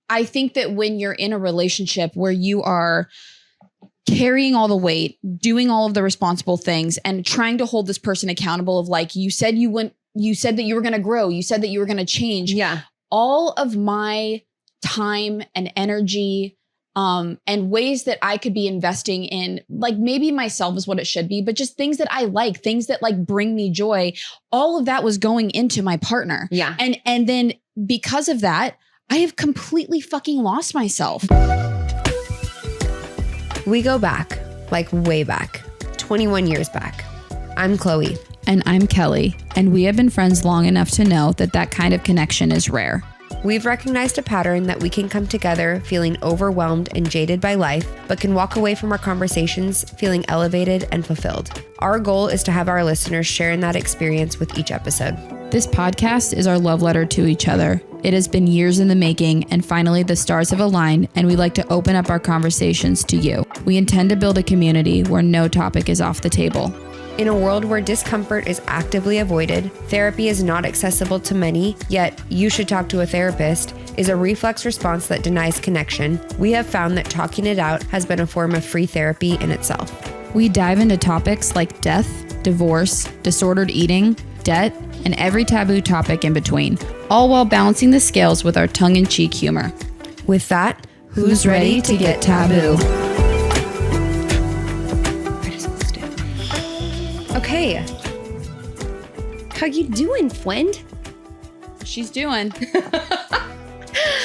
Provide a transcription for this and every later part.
I think that when you're in a relationship where you are carrying all the weight, doing all of the responsible things and trying to hold this person accountable of like, you said that you were going to grow. You said that you were going to change. Yeah. All of my time and energy and ways that I could be investing in, like maybe myself is what it should be, but just things that I like, things that like bring me joy. All of that was going into my partner. Yeah. And then because of that, I have completely fucking lost myself. We go back, like way back, 21 years back. I'm Chloe. And I'm Kelly. And we have been friends long enough to know that that kind of connection is rare. We've recognized a pattern that we can come together feeling overwhelmed and jaded by life, but can walk away from our conversations feeling elevated and fulfilled. Our goal is to have our listeners share in that experience with each episode. This podcast is our love letter to each other. It has been years in the making, and finally the stars have aligned, and we like to open up our conversations to you. We intend to build a community where no topic is off the table. In a world where discomfort is actively avoided, therapy is not accessible to many, yet you should talk to a therapist, is a reflex response that denies connection. We have found that talking it out has been a form of free therapy in itself. We dive into topics like death, divorce, disordered eating, debt, and every taboo topic in between, all while balancing the scales with our tongue-in-cheek humor. With that, who's ready to get taboo? Okay. How you doing, friend? She's doing.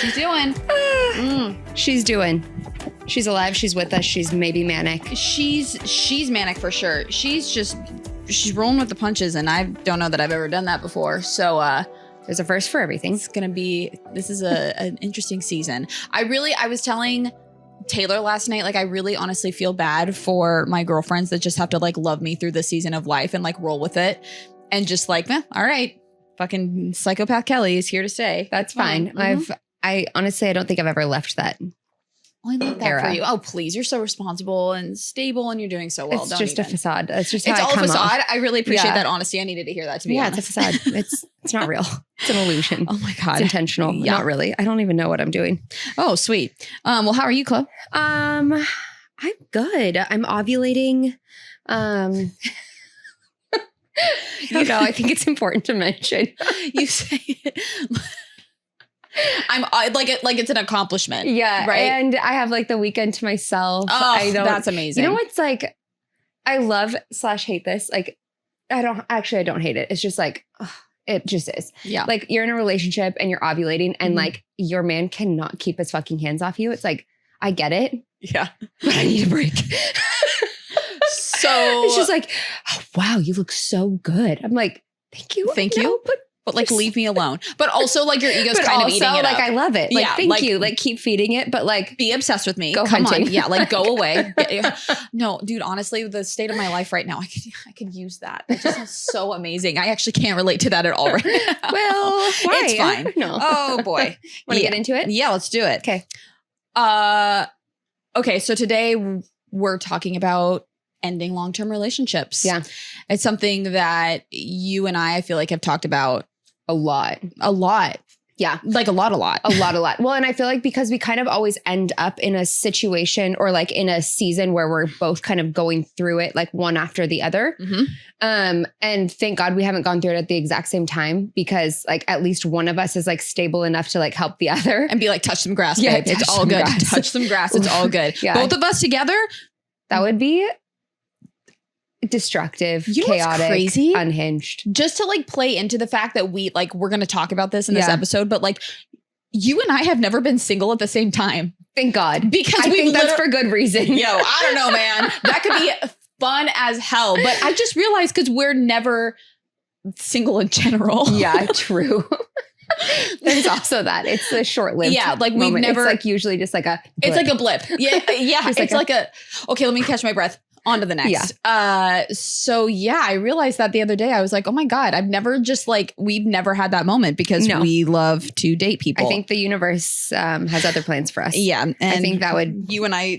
She's doing. She's doing. She's alive. She's with us. She's maybe manic. She's manic for sure. She's rolling with the punches, and I don't know that I've ever done that before. So there's a first for everything. This is an interesting season. I was telling Taylor last night, like I really honestly feel bad for my girlfriends that just have to like love me through this season of life and like roll with it and just like, all right, fucking psychopath Kelly is here to stay. That's fine. Mm-hmm. I honestly, I don't think I've ever left that. I love that for you. Oh, please. You're so responsible and stable and you're doing so well. It's just a facade. It's just how it's I all come facade. off. I really appreciate that honesty. I needed to hear that, to be honest. It's a facade. It's not real. It's an illusion. Oh my God. It's intentional. Yeah. Not really. I don't even know what I'm doing. Oh, sweet. Well, how are you, Chloe? I'm good. I'm ovulating. You know, I think it's important to mention. You say it. I'm like it's an accomplishment. Yeah. Right. And I have like the weekend to myself. Oh, that's amazing. You know what's like, I love / hate this. Like, I don't hate it. It's just like, it just is. Yeah. Like you're in a relationship and you're ovulating and like your man cannot keep his fucking hands off you. It's like, I get it. Yeah. But I need a break. So it's just like, oh, wow, you look so good. I'm like, thank you. Thank you. But like, leave me alone. But also, like, your ego's kind of eating it like, up. I love it. Like, yeah, thank you. Like, keep feeding it. But like, be obsessed with me. Go Come hunting. on. Yeah, like, go away. No, dude. Honestly, the state of my life right now, I could use that. That just sounds so amazing. I actually can't relate to that at all right now. Well, why? It's fine. No. Oh boy. Want to get into it? Yeah, let's do it. Okay. Okay. So today we're talking about ending long-term relationships. Yeah. It's something that you and I feel like have talked about a lot. Yeah. Like a lot. Well, and I feel like because we kind of always end up in a situation or like in a season where we're both kind of going through it, like one after the other. Mm-hmm. And thank God we haven't gone through it at the exact same time because like at least one of us is like stable enough to like help the other. And be like, touch some grass, babe. It's all good. Touch some grass. It's all good. Yeah. Both of us together. That would be destructive, chaotic, crazy, unhinged. Just to like play into the fact that we're going to talk about this in this episode, but like you and I have never been single at the same time. Thank God. Because I think that's for good reason. Yo, I don't know, man. That could be fun as hell. But I just realized because we're never single in general. Yeah, true. There's also that. It's a short-lived like we've never. It's like usually just like a blip. It's like a blip. Yeah. It's like a okay, let me catch my breath. On to the next. Yeah. So yeah, I realized that the other day. I was like, oh my God, we've never had that moment because we love to date people. I think the universe has other plans for us. Yeah. And I think that would, you and I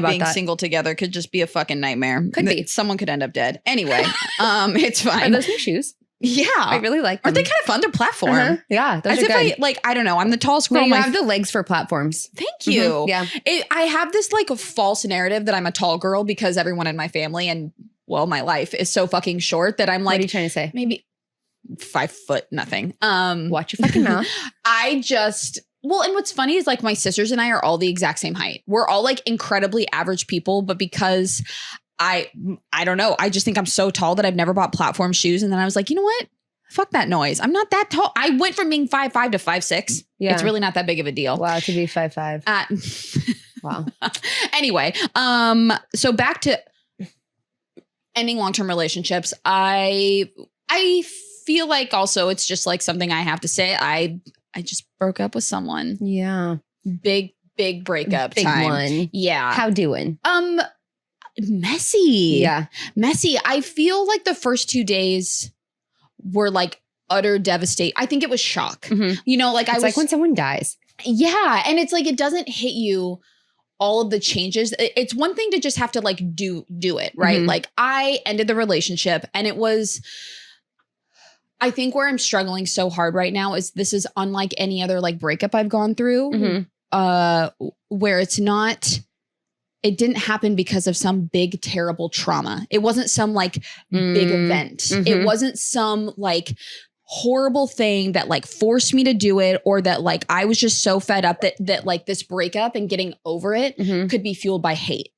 being single together could just be a fucking nightmare. Could be. Someone could end up dead. Anyway, it's fine. Are those new shoes? Yeah. I really like them. Aren't they kind of fun to platform? Yeah. Those As are if good. I don't know. I'm the tallest No, girl. you have the legs for platforms. Thank you. Yeah. I have this like a false narrative that I'm a tall girl because everyone in my family and my life is so fucking short that I'm like, What are you trying to say? maybe 5 foot nothing. Watch your fucking mouth. And what's funny is like my sisters and I are all the exact same height. We're all like incredibly average people, but because I don't know, I just think I'm so tall that I've never bought platform shoes. And then I was like, you know what? Fuck that noise. I'm not that tall. I went from being 5'5" to 5'6". Yeah. It's really not that big of a deal. Wow, to be 5'5". Wow. Anyway, so back to ending long-term relationships. I feel like also it's just like something I have to say. I just broke up with someone. Yeah. Big breakup Big time. one. Yeah. How doing? Messy. Yeah. Messy. I feel like the first 2 days were like utter devastation. I think it was shock. Mhm. You know, like It's like when someone dies. Yeah. And it's like, it doesn't hit you all of the changes. It's one thing to just have to like do it, right? Mhm. Like I ended the relationship and it was, I think where I'm struggling so hard right now is this is unlike any other like breakup I've gone through, where it didn't happen because of some big, terrible trauma. It wasn't some like big event. Mhm. It wasn't some like horrible thing that like forced me to do it, or that like I was just so fed up that like this breakup and getting over it Mhm. could be fueled by hate.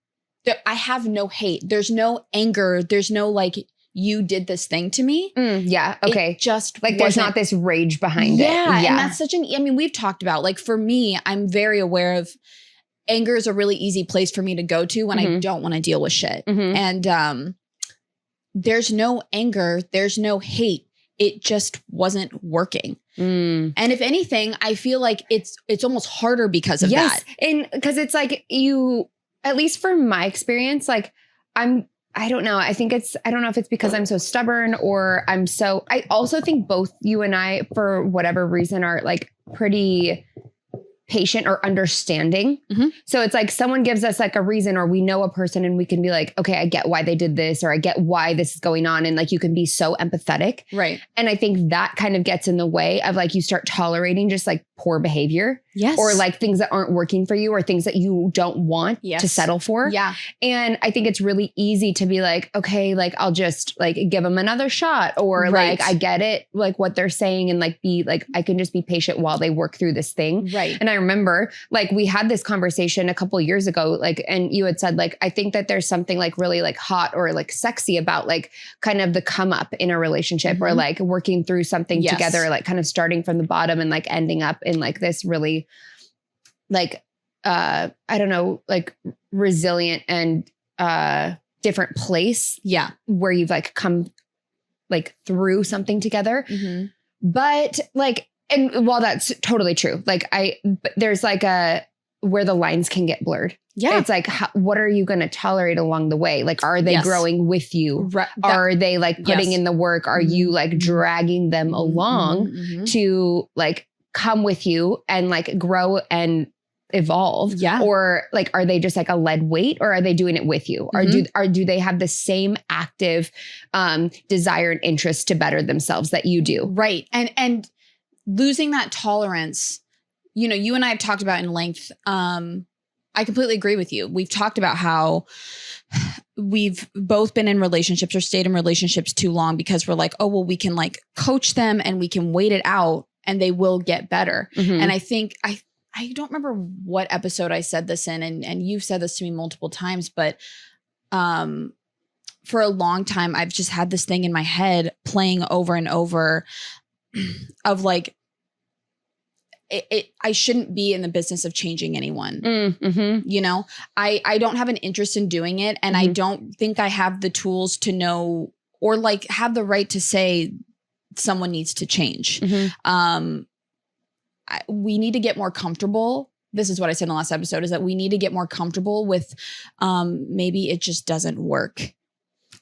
I have no hate. There's no anger. There's no like, you did this thing to me. Yeah. Okay. It just like there's not this rage behind it. Yeah. And that's we've talked about, like, for me, I'm very aware of anger is a really easy place for me to go to when I don't want to deal with shit. And there's no anger. There's no hate. It just wasn't working. And if anything, I feel like it's almost harder because of that. And because it's like at least from my experience, like I don't know. I don't know if it's because I'm so stubborn or I also think both you and I, for whatever reason, are like pretty patient or understanding. So it's like someone gives us like a reason, or we know a person and we can be like, okay, I get why they did this, or I get why this is going on. And like, you can be so empathetic. Right. And I think that kind of gets in the way of like, you start tolerating just like poor behavior. Yes. Or like things that aren't working for you, or things that you don't want to settle for. Yeah. And I think it's really easy to be like, okay, like I'll just like give them another shot, or like I get it, like what they're saying, and like be like, I can just be patient while they work through this thing. Right. And I remember like we had this conversation a couple of years ago, like, and you had said like, I think that there's something like really like hot or like sexy about like kind of the come up in a relationship, or like working through something together, like kind of starting from the bottom and like ending up in like this really like, I don't know, like resilient and different place. Yeah. Where you've like come like through something together. But like, and while that's totally true, like but there's like where the lines can get blurred. Yeah. It's like, what are you going to tolerate along the way? Like, are they growing with you? Are they like putting in the work? Are you like dragging them along to like come with you and like grow and evolve? Yeah. Or like, are they just like a lead weight, or are they doing it with you? Or do they have the same active desire and interest to better themselves that you do? Right. And losing that tolerance, you know, you and I have talked about in length. I completely agree with you. We've talked about how we've both been in relationships or stayed in relationships too long because we're like, oh, well, we can like coach them and we can wait it out and they will get better. And I think I don't remember what episode I said this in, and you've said this to me multiple times, but for a long time, I've just had this thing in my head playing over and over of like, I shouldn't be in the business of changing anyone. You know, I don't have an interest in doing it. And I don't think I have the tools to know, or like have the right to say someone needs to change. We need to get more comfortable. This is what I said in the last episode, is that we need to get more comfortable with maybe it just doesn't work.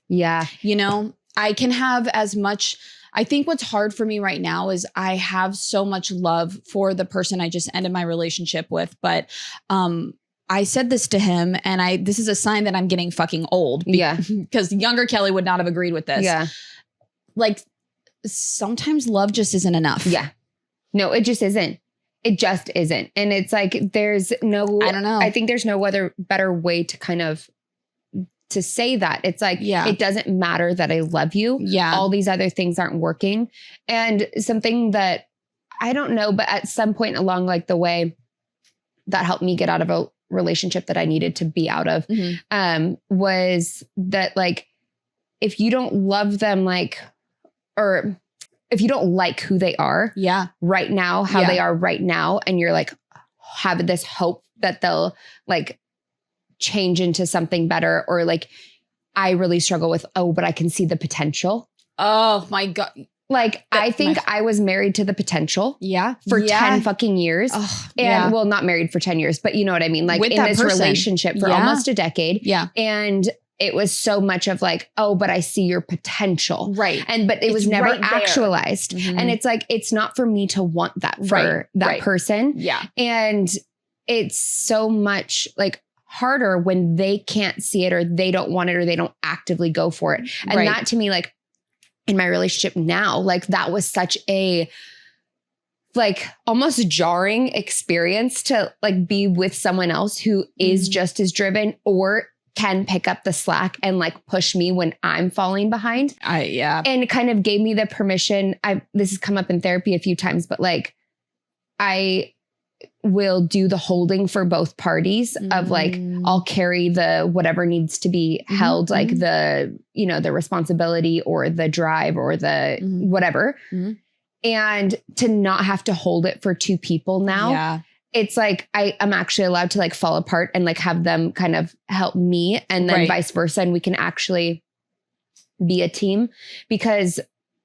Yeah. You know, I can have as much. I think what's hard for me right now is I have so much love for the person I just ended my relationship with. But I said this to him, and this is a sign that I'm getting fucking old. Because younger Kelly would not have agreed with this. Yeah. Like, sometimes love just isn't enough. Yeah. No, it just isn't. It just isn't. And it's like, there's no, I don't know. I think there's no other better way to kind of to say that. It's like, it doesn't matter that I love you. Yeah. All these other things aren't working. And something that I don't know, but at some point along like the way that helped me get out of a relationship that I needed to be out of, was that like, if you don't love them, like, or if you don't like who they are right now, how they are right now, and you're like, have this hope that they'll like change into something better, or like, I really struggle with, but I can see the potential. Oh my God. Like, I think I was married to the potential for 10 fucking years. Well, not married for 10 years, but you know what I mean? Like, in this relationship for almost a decade. Yeah. And it was so much of like, but I see your potential. Right. But it was never actualized. And it's like, it's not for me to want that for that person. Yeah. And it's so much like harder when they can't see it, or they don't want it, or they don't actively go for it. And that to me, like in my relationship now, like that was such a like almost jarring experience to like be with someone else who is just as driven, or can pick up the slack and like push me when I'm falling behind. And it kind of gave me the permission. This has come up in therapy a few times, but like I will do the holding for both parties of like, I'll carry the whatever needs to be held, like the, you know, the responsibility or the drive or the whatever. And to not have to hold it for two people now. It's like, I'm actually allowed to like fall apart and like have them kind of help me, and then vice versa. And we can actually be a team, because,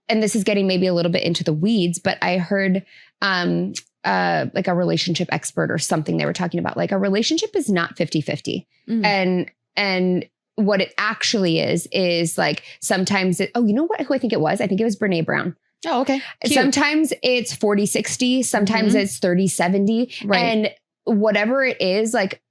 and this is getting maybe a little bit into the weeds, but I heard, like a relationship expert or something, they were talking about like a relationship is not 50-50. And what it actually is like, sometimes you know what, who I think it was? I think it was Brene Brown. Oh, okay. Cute. Sometimes it's 40-60, sometimes it's 30-70. Right. And whatever it is, like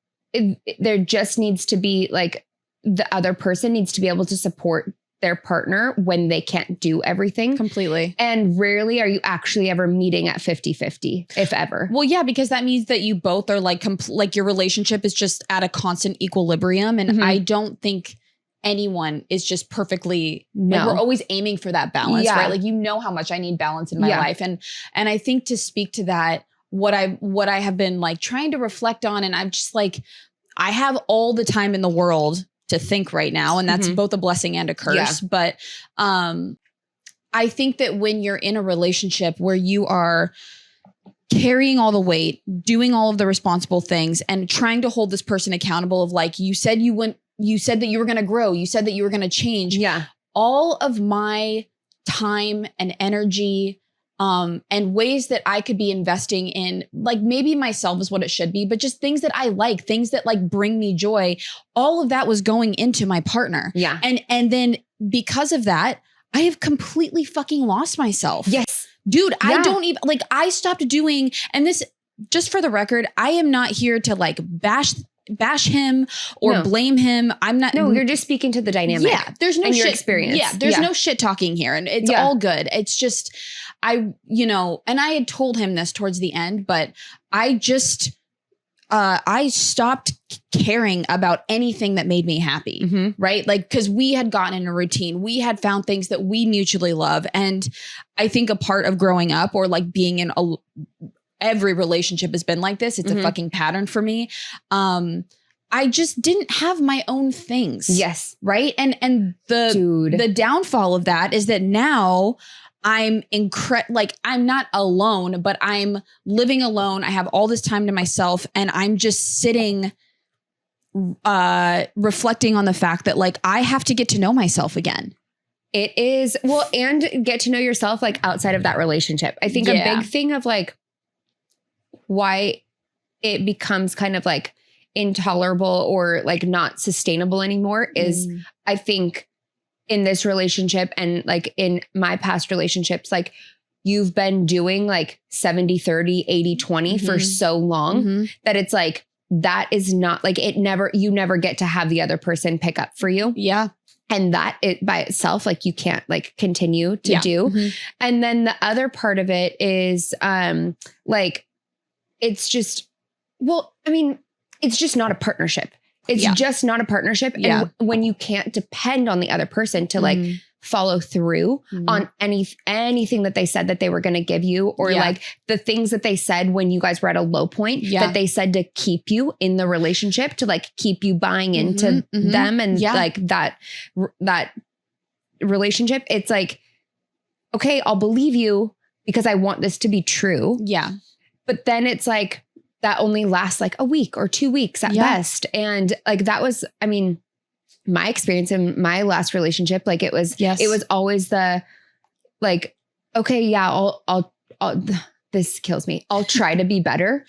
there just needs to be like, the other person needs to be able to support their partner when they can't do everything completely. And rarely are you actually ever meeting at 50-50, if ever. Well, yeah, because that means that you both are like, like your relationship is just at a constant equilibrium. And I don't think anyone is just perfectly, like, we're always aiming for that balance, right? Like, you know how much I need balance in my life. And I think to speak to that, what I have been like trying to reflect on, and I'm just like, I have all the time in the world to think right now. And that's both a blessing and a curse. But I think that when you're in a relationship where you are carrying all the weight, doing all of the responsible things, and trying to hold this person accountable of like, you said that you were going to grow. You said that you were going to change. Yeah. All of my time and energy, and ways that I could be investing in, like, maybe myself is what it should be, but just things that I like, things that like bring me joy. All of that was going into my partner. Yeah. And then because of that, I have completely fucking lost myself. Yes. Dude, I don't even, like, I stopped doing, and this, just for the record, I am not here to like bash him or blame him. I'm not. No, you're just speaking to the dynamic. Yeah. There's no and shit. Your experience. Yeah. There's no shit talking here, and it's all good. It's just, and I had told him this towards the end, but I just, I stopped caring about anything that made me happy. Right. Like, cause we had gotten in a routine. We had found things that we mutually love. And I think a part of growing up, or like being in every relationship has been like this. It's a fucking pattern for me. I just didn't have my own things. Yes. Right. And the downfall of that is that now I'm I'm not alone, but I'm living alone. I have all this time to myself, and I'm just sitting, reflecting on the fact that like, I have to get to know myself again. It is, well, and get to know yourself like outside of that relationship. I think a big thing of like why it becomes kind of like intolerable or like not sustainable anymore is I think in this relationship and like in my past relationships, like you've been doing like 70-30, 80-20 for so long that it's like, that is not like you never get to have the other person pick up for you. Yeah. And that it by itself, like you can't like continue to do. Mm-hmm. And then the other part of it is like, it's just, well, I mean, it's just not a partnership. It's just not a partnership. And when you can't depend on the other person to like follow through on anything that they said that they were going to give you, or like the things that they said when you guys were at a low point that they said to keep you in the relationship, to like keep you buying into them and like that relationship. It's like, okay, I'll believe you because I want this to be true. Yeah. But then it's like, that only lasts like a week or 2 weeks at best. And like, that was, I mean, my experience in my last relationship, like it was always the like, okay, yeah, I'll this kills me. I'll try to be better.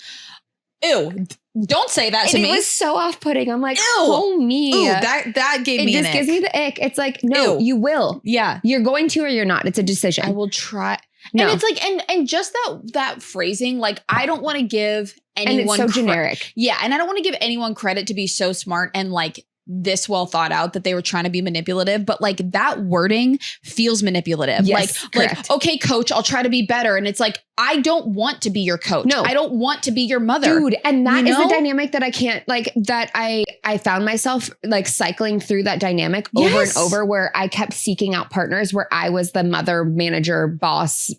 Ew. Don't say that to me. It was so off-putting. I'm like, oh me. Ew, that gave me an ick. It just gives me the ick. It's like, no, you will. Yeah. You're going to, or you're not. It's a decision. I will try. No. And it's like, and just that phrasing, like, I don't want to give anyone. And it's so generic. Yeah. And I don't want to give anyone credit to be so smart and like this well thought out that they were trying to be manipulative, but like that wording feels manipulative. Yes, like, okay, coach, I'll try to be better. And it's like, I don't want to be your coach. No, I don't want to be your mother. Dude. And that is the dynamic that I can't like, that I found myself like cycling through that dynamic over and over, where I kept seeking out partners where I was the mother, manager, boss,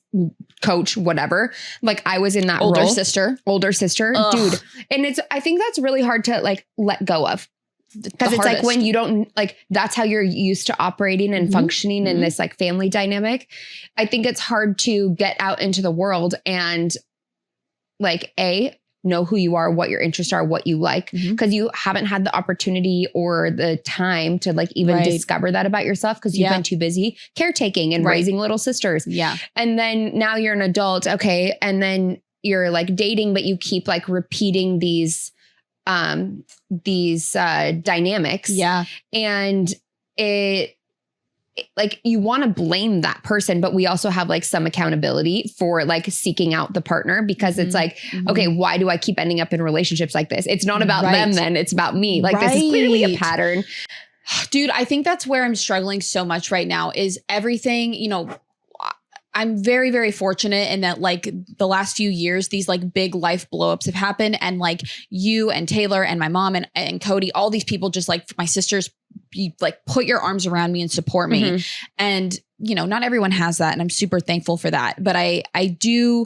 coach, whatever. Like I was in that older role. sister, Ugh. Dude. And I think that's really hard to like let go of. Because it's like when you don't like, that's how you're used to operating and functioning in this like family dynamic. I think it's hard to get out into the world and like know who you are, what your interests are, what you like, because you haven't had the opportunity or the time to like even discover that about yourself, because you've been too busy caretaking and raising little sisters. Yeah. And then now you're an adult. Okay. And then you're like dating, but you keep like repeating these dynamics. Yeah. And it like, you want to blame that person, but we also have like some accountability for like seeking out the partner, because it's like, okay, why do I keep ending up in relationships like this? It's not about them then, it's about me. Like this is clearly a pattern. Dude, I think that's where I'm struggling so much right now is everything, you know, I'm very, very fortunate in that like the last few years, these like big life blowups have happened. And like you and Taylor and my mom and Cody, all these people, just like my sisters, you like put your arms around me and support me. And, you know, not everyone has that. And I'm super thankful for that. But I do,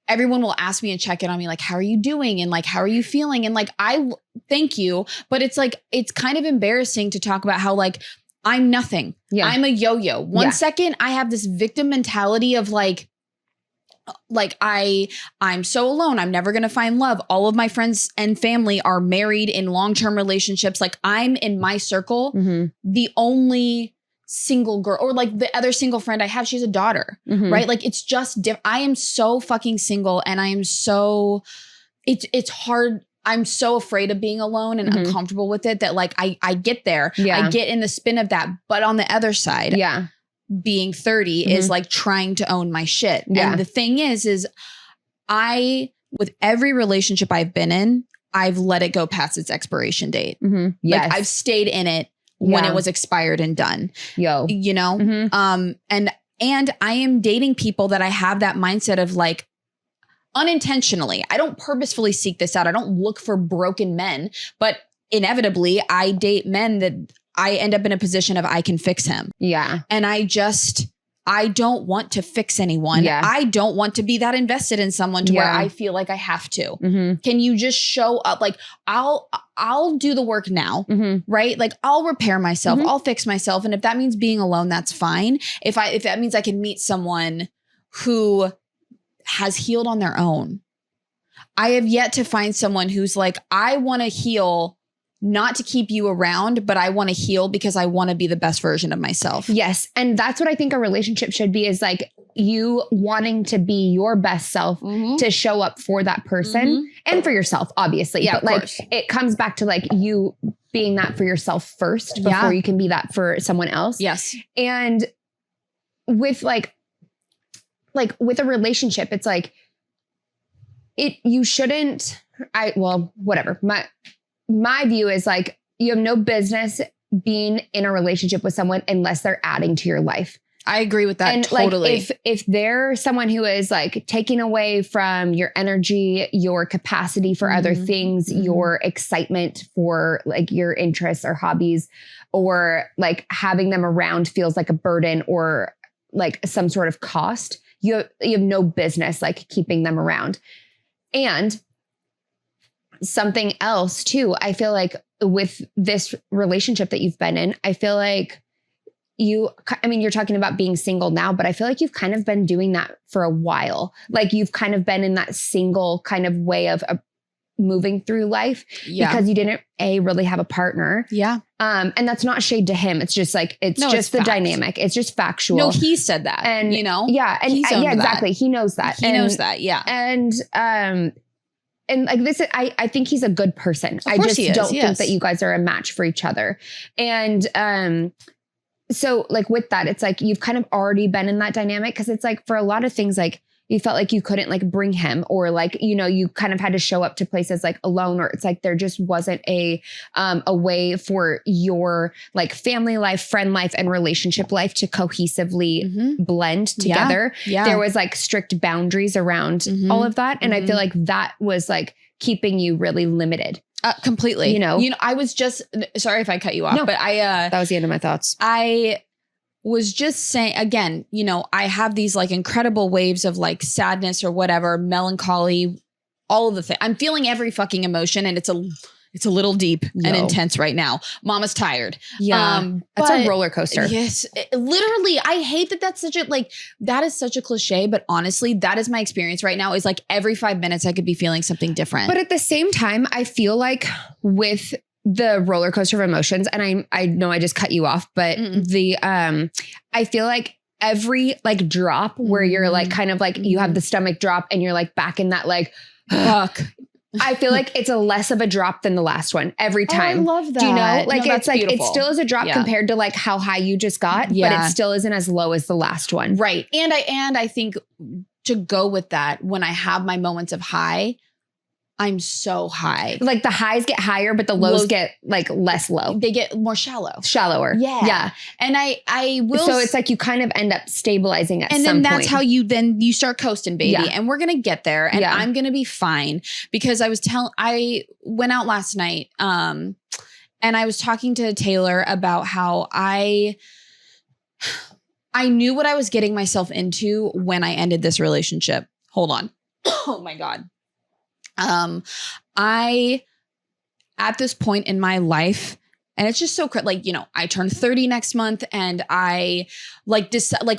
everyone will ask me and check in on me, like, how are you doing? And like, how are you feeling? And like, I thank you. But it's like, it's kind of embarrassing to talk about how like, I'm nothing. Yeah. I'm a yo-yo. One second I have this victim mentality of like I'm so alone. I'm never going to find love. All of my friends and family are married in long-term relationships. Like I'm in my circle, the only single girl, or like the other single friend I have, she's a daughter, right? Like it's just, I am so fucking single, and I am so, it's hard. I'm so afraid of being alone and uncomfortable with it that like I get there. I get in the spin of that. But on the other side, being 30 is like trying to own my shit. And the thing is with every relationship I've been in, I've let it go past its expiration date. Like I've stayed in it when it was expired and done. You know? And I am dating people that I have that mindset of like, unintentionally. I don't purposefully seek this out. I don't look for broken men, but inevitably I date men that I end up in a position of I can fix him. Yeah. And I don't want to fix anyone. Yeah. I don't want to be that invested in someone to where I feel like I have to. Can you just show up? Like I'll do the work now, right? Like I'll repair myself. I'll fix myself. And if that means being alone, that's fine. If that means I can meet someone who has healed on their own. I have yet to find someone who's like, I want to heal, not to keep you around, but I want to heal because I want to be the best version of myself. Yes. And that's what I think a relationship should be, is like you wanting to be your best self to show up for that person and for yourself, obviously. Yeah. But like it comes back to like you being that for yourself first before you can be that for someone else. Yes. And with like with a relationship, it's like you shouldn't, whatever. My view is like, you have no business being in a relationship with someone unless they're adding to your life. I agree with that. And totally. like, if they're someone who is like taking away from your energy, your capacity for other things, your excitement for like your interests or hobbies, or like having them around feels like a burden or like some sort of cost, you have no business like keeping them around. And something else too, I feel like with this relationship that you've been in, I feel like you're talking about being single now, but I feel like you've kind of been doing that for a while. Like you've kind of been in that single kind of way of moving through life because you didn't really have a partner. Yeah. And that's not shade to him. It's just like, it's the dynamic. It's just factual. No, he said that, and yeah. And yeah, exactly. He knows that. He knows that. Yeah. And like this, I think he's a good person. I just don't think that you guys are a match for each other. And, so like with that, it's like you've kind of already been in that dynamic because it's like for a lot of things, like you felt like you couldn't like bring him or like, you kind of had to show up to places like alone, or it's like there just wasn't a way for your like family life, friend life, and relationship life to cohesively blend together. Yeah. There was like strict boundaries around all of that. And I feel like that was like keeping you really limited. Completely. I was just, sorry if I cut you off, but that was the end of my thoughts. I was just saying, again, I have these like incredible waves of like sadness or whatever, melancholy, all of the things. I'm feeling every fucking emotion, and it's a little deep and intense right now. Mama's tired. Yeah. That's a roller coaster. Yes. Literally. I hate that that's that is such a cliche, but honestly, that is my experience right now, is like every 5 minutes I could be feeling something different. But at the same time, I feel like with the roller coaster of emotions, and I know I just cut you off, but I feel like every like drop where you're like kind of like you have the stomach drop and you're like back in that like, fuck. I feel like it's a less of a drop than the last one every time. I love that. Do you know? Like it's like beautiful. It still is a drop compared to like how high you just got, but it still isn't as low as the last one. Right. And I think to go with that, when I have my moments of high, I'm so high. Like the highs get higher, but the lows get like less low. They get more shallower. Yeah. Yeah. And I will. So it's like you kind of end up stabilizing at some point. And then that's how you start coasting, baby. Yeah. And we're going to get there, and I'm going to be fine, because I went out last night and I was talking to Taylor about how I knew what I was getting myself into when I ended this relationship. Hold on. Oh my God. I, at this point in my life, and it's just so like, I turn 30 next month, and I like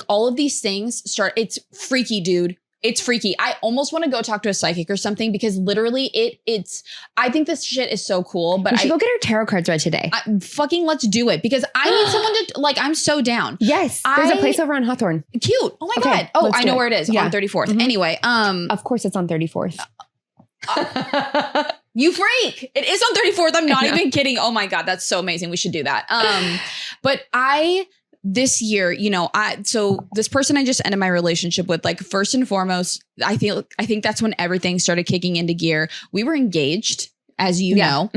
all of these things it's freaky, dude. It's freaky. I almost want to go talk to a psychic or something, because literally I think this shit is so cool, but we should go get our tarot cards read today. Fucking let's do it, because I need someone to like, I'm so down. Yes. There's a place over on Hawthorne. Cute. Oh my God. Oh, I know where it is. On 34th. Anyway. Of course it's on 34th. You freak. It is on 34th. I'm not even kidding. Oh my God. That's so amazing. We should do that. But this year, so this person I just ended my relationship with, like, first and foremost, I think that's when everything started kicking into gear. We were engaged, as you know.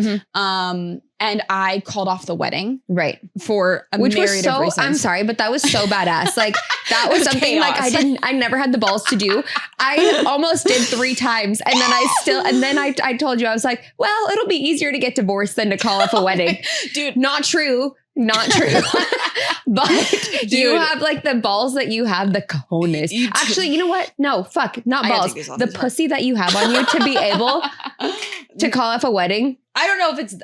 And I called off the wedding. Right. For a myriad of reasons. I'm sorry, but that was so badass. Like that was something chaos. Like I never had the balls to do. I almost did 3 times. And then I told you, I was like, well, it'll be easier to get divorced than to call off a wedding. Dude, not true. But dude, you have like the balls that you have, the cojones. Actually, you know what? No, fuck, not balls. The pussy that you have on you to be able to call off a wedding. I don't know if it's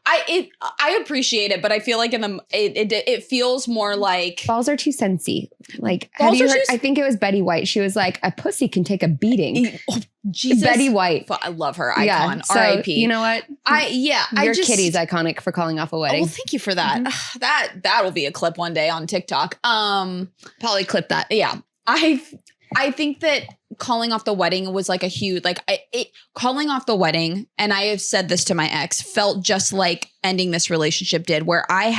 I appreciate it, but I feel like it feels more like balls are too sensy. Like, have you heard? I think it was Betty White. She was like, a pussy can take a beating. Oh, Jesus. Betty White. I love her. Icon. Yeah, so, R.I.P. You know what? Your kitty's iconic for calling off a wedding. Oh, well, thank you for that. Mm-hmm. That will be a clip one day on TikTok. Probably clip that. Yeah. I think that calling off the wedding was like a huge, calling off the wedding, and I have said this to my ex, felt just like ending this relationship did, where I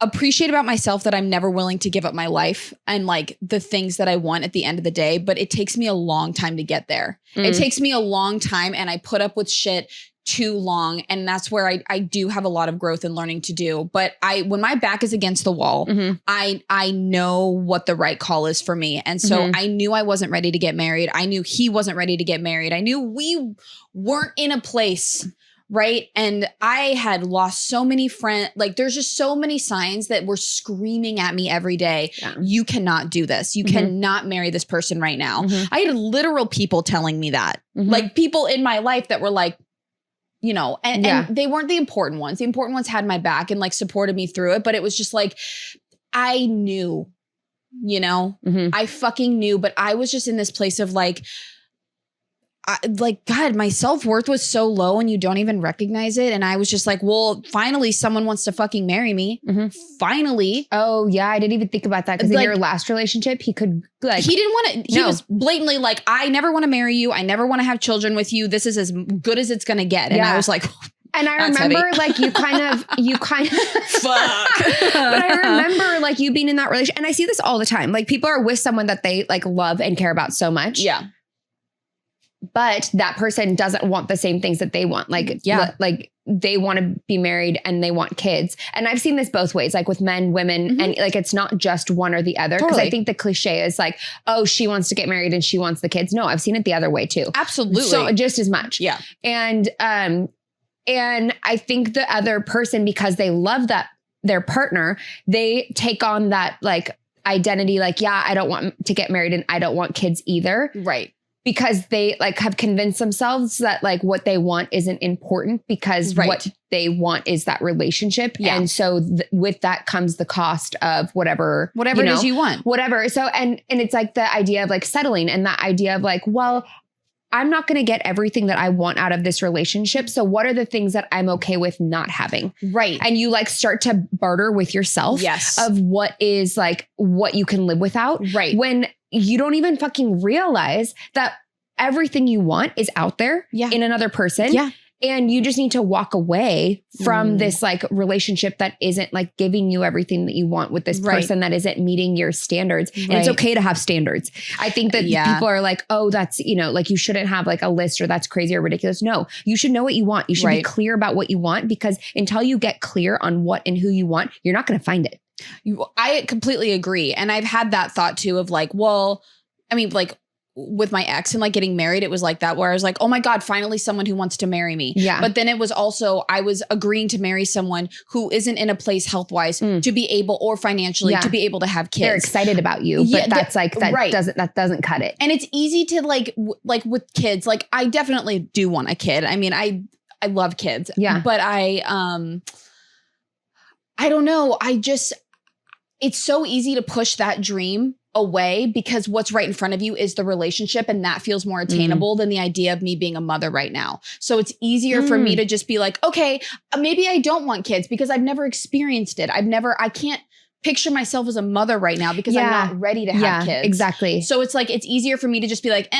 appreciate about myself that I'm never willing to give up my life and like the things that I want at the end of the day, but it takes me a long time to get there. It takes me a long time, and I put up with shit too long. And that's where I do have a lot of growth and learning to do. But when my back is against the wall, I know what the right call is for me. And so I knew I wasn't ready to get married. I knew he wasn't ready to get married. I knew we weren't in a place, right? And I had lost so many friends. Like there's just so many signs that were screaming at me every day. Yeah. You cannot do this. You cannot marry this person right now. I had literal people telling me that, like people in my life that were like, you know, and they weren't the important ones. The important ones had my back and like supported me through it. But it was just like, I knew, you know, I fucking knew, but I was just in this place of like, God, my self-worth was so low and you don't even recognize it. And I was just like, well, finally someone wants to fucking marry me. Finally. Oh yeah. I didn't even think about that. Cause like, in your last relationship, he could like, he didn't want to, he was blatantly like, I never want to marry you. I never want to have children with you. This is as good as it's going to get. And I was like, and I remember like you kind of fuck. But I remember like you being in that relationship. And I see this all the time. Like people are with someone that they like love and care about so much. Yeah. But that person doesn't want the same things that they want. Like, like they want to be married and they want kids. And I've seen this both ways, like with men, women, and like, it's not just one or the other. Because I think the cliche is like, oh, she wants to get married and she wants the kids. No, I've seen it the other way too. Absolutely. So just as much. Yeah. And I think the other person, because they love their partner, they take on that like identity, like, yeah, I don't want to get married and I don't want kids either. Right. Because they like have convinced themselves that like what they want isn't important because what they want is that relationship. Yeah. And so with that comes the cost of whatever it is you want. Whatever. So, and it's like the idea of like settling and that idea of like, well, I'm not going to get everything that I want out of this relationship. So what are the things that I'm okay with not having? Right. And you like start to barter with yourself of what is like what you can live without. Right. When you don't even fucking realize that everything you want is out there in another person. Yeah. And you just need to walk away from this like relationship that isn't like giving you everything that you want with this person that isn't meeting your standards. And it's okay to have standards. I think that people are like, oh, that's, you know, like you shouldn't have like a list or that's crazy or ridiculous. No, you should know what you want. You should be clear about what you want because until you get clear on what and who you want, you're not going to find it. I completely agree. And I've had that thought too of like, well, I mean, like with my ex and like getting married, it was like that where I was like, oh my God, finally someone who wants to marry me. Yeah. But then it was also, I was agreeing to marry someone who isn't in a place health-wise to be able or financially to be able to have kids. They're excited about you, but that's like, that doesn't cut it. And it's easy to like with kids, like I definitely do want a kid. I mean, I love kids. Yeah. But I don't know. It's so easy to push that dream away because what's right in front of you is the relationship and that feels more attainable than the idea of me being a mother right now. So it's easier for me to just be like, okay, maybe I don't want kids because I've never experienced it. I can't picture myself as a mother right now because I'm not ready to have kids. Exactly. So it's like, it's easier for me to just be like,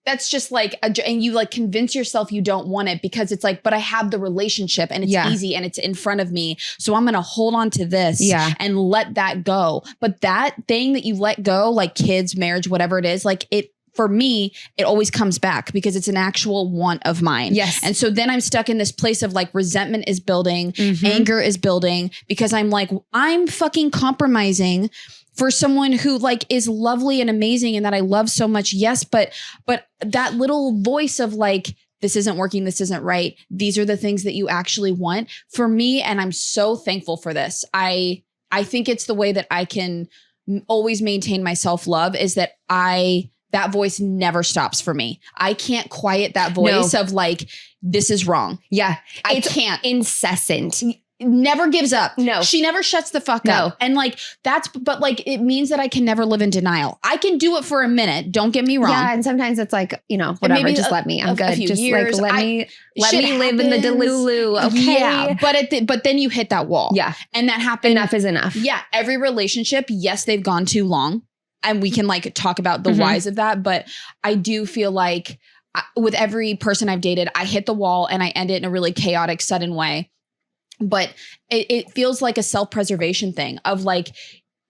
that's just like, and you like convince yourself you don't want it because it's like, but I have the relationship and it's easy and it's in front of me. So I'm going to hold on to this and let that go. But that thing that you let go, like kids, marriage, whatever it is, like for me, it always comes back because it's an actual want of mine. Yes. And so then I'm stuck in this place of like resentment is building, anger is building because I'm like, I'm fucking compromising for someone who like is lovely and amazing and that I love so much. Yes. But that little voice of like, this isn't working. This isn't right. These are the things that you actually want for me. And I'm so thankful for this. I think it's the way that I can always maintain my self-love is that that voice never stops for me. I can't quiet that voice of like, this is wrong. Yeah. I can't. Incessant. Never gives up. No. She never shuts the fuck up. And like, but like, it means that I can never live in denial. I can do it for a minute. Don't get me wrong. Yeah. And sometimes it's like, you know, whatever, just let me, I'm good. Just years, like, let me live in the Delulu. Okay. Yeah. But then you hit that wall. Yeah. And that happened. Enough is enough. Yeah. Every relationship, yes, they've gone too long and we can like talk about the whys of that. But I do feel like with every person I've dated, I hit the wall and I end it in a really chaotic, sudden way. But it feels like a self-preservation thing of like,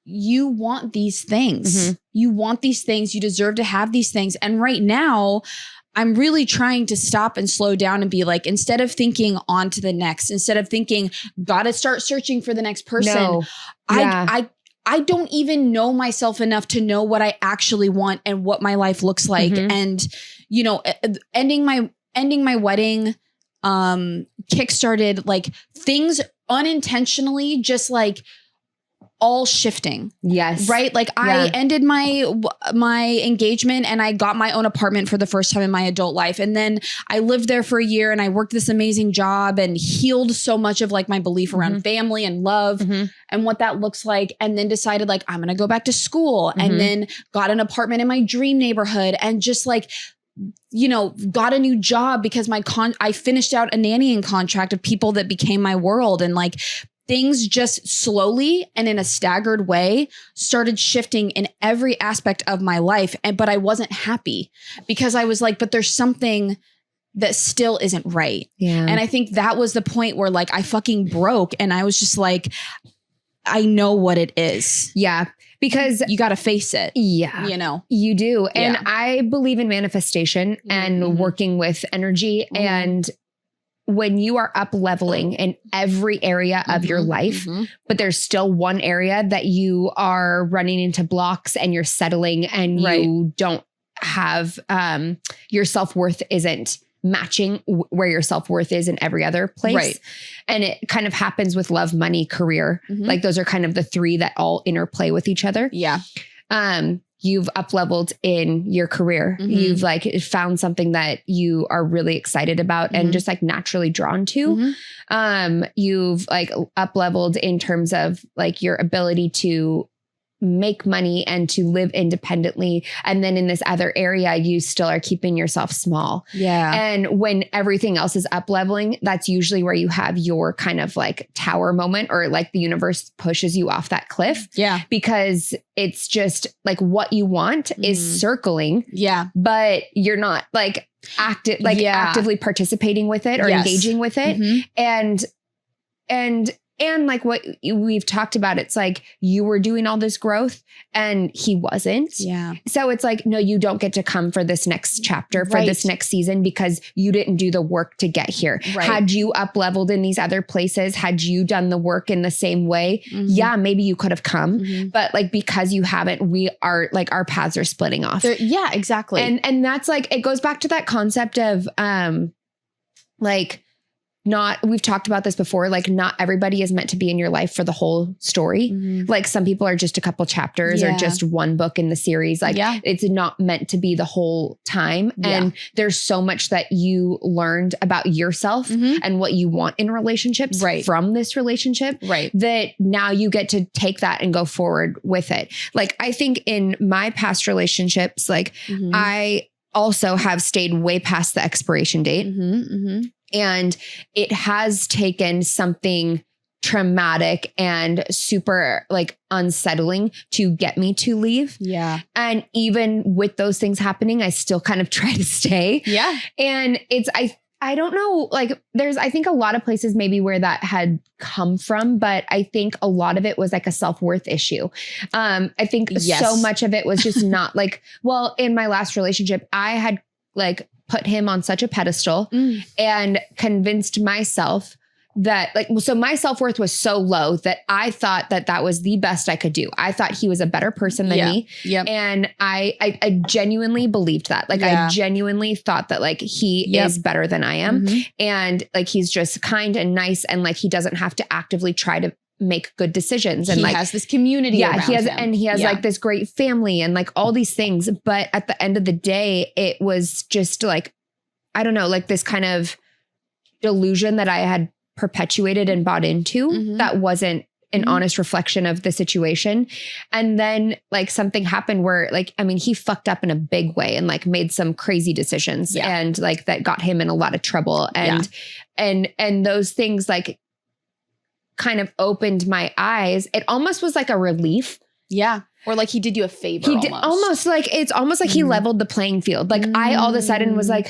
you want these things. You want these things. You deserve to have these things. And right now, I'm really trying to stop and slow down and be like, instead of thinking on to the next, instead of thinking, gotta start searching for the next person. No. Yeah. I don't even know myself enough to know what I actually want and what my life looks like. And, you know, ending my wedding, kickstarted like things unintentionally, just like all shifting. Yes. Right. Like I ended my engagement and I got my own apartment for the first time in my adult life. And then I lived there for a year and I worked this amazing job and healed so much of like my belief around family and love and what that looks like. And then decided like, I'm going to go back to school and then got an apartment in my dream neighborhood and just like, you know, got a new job because I finished out a nannying contract of people that became my world. And like, things just slowly and in a staggered way started shifting in every aspect of my life. But I wasn't happy because I was like, but there's something that still isn't right. Yeah. And I think that was the point where like I fucking broke and I was just like, I know what it is. Yeah. Because you got to face it. Yeah. You know, you do. And I believe in manifestation and working with energy. And when you are up leveling in every area of your life, but there's still one area that you are running into blocks and you're settling and you don't have, your self-worth isn't matching where your self-worth is in every other place. Right. And it kind of happens with love, money, career. Like those are kind of the three that all interplay with each other. Yeah. You've up-leveled in your career. You've like found something that you are really excited about and just like naturally drawn to. You've like up-leveled in terms of like your ability to make money and to live independently. And then in this other area, you still are keeping yourself small. Yeah. And when everything else is up leveling, that's usually where you have your kind of like tower moment or like the universe pushes you off that cliff. Yeah. Because it's just like what you want is circling. Yeah. But you're not like actively participating with it or engaging with it. And like what we've talked about, it's like you were doing all this growth and he wasn't. Yeah. So it's like, no, you don't get to come for this next chapter, for this next season, because you didn't do the work to get here. Right. Had you up leveled in these other places, had you done the work in the same way, yeah, maybe you could have come. But like, because you haven't, we are like, our paths are splitting off. Yeah, exactly. And that's like, it goes back to that concept of we've talked about this before, like not everybody is meant to be in your life for the whole story. Like some people are just a couple chapters or just one book in the series. Like it's not meant to be the whole time. And there's so much that you learned about yourself and what you want in relationships from this relationship that now you get to take that and go forward with it. Like I think in my past relationships, like I also have stayed way past the expiration date. And it has taken something traumatic and super like unsettling to get me to leave. Yeah. And even with those things happening, I still kind of try to stay. Yeah. And it's, I don't know, like I think a lot of places maybe where that had come from, but I think a lot of it was like a self-worth issue. I think so much of it was just not like, well, in my last relationship, I had like put him on such a pedestal and convinced myself that like, so my self-worth was so low that I thought that that was the best I could do. I thought he was a better person than me. And I genuinely believed that. Like I genuinely thought that like he is better than I am. And like, he's just kind and nice. And like, he doesn't have to actively try to make good decisions. And he like has this community. Yeah. He has like this great family and like all these things. But at the end of the day, it was just like, I don't know, like this kind of delusion that I had perpetuated and bought into that wasn't an honest reflection of the situation. And then like something happened where like, I mean, he fucked up in a big way and like made some crazy decisions and like that got him in a lot of trouble. And those things like kind of opened my eyes. It almost was like a relief. Yeah. Or like he did you a favor. He did almost like, it's almost like he leveled the playing field. Like I all of a sudden was like,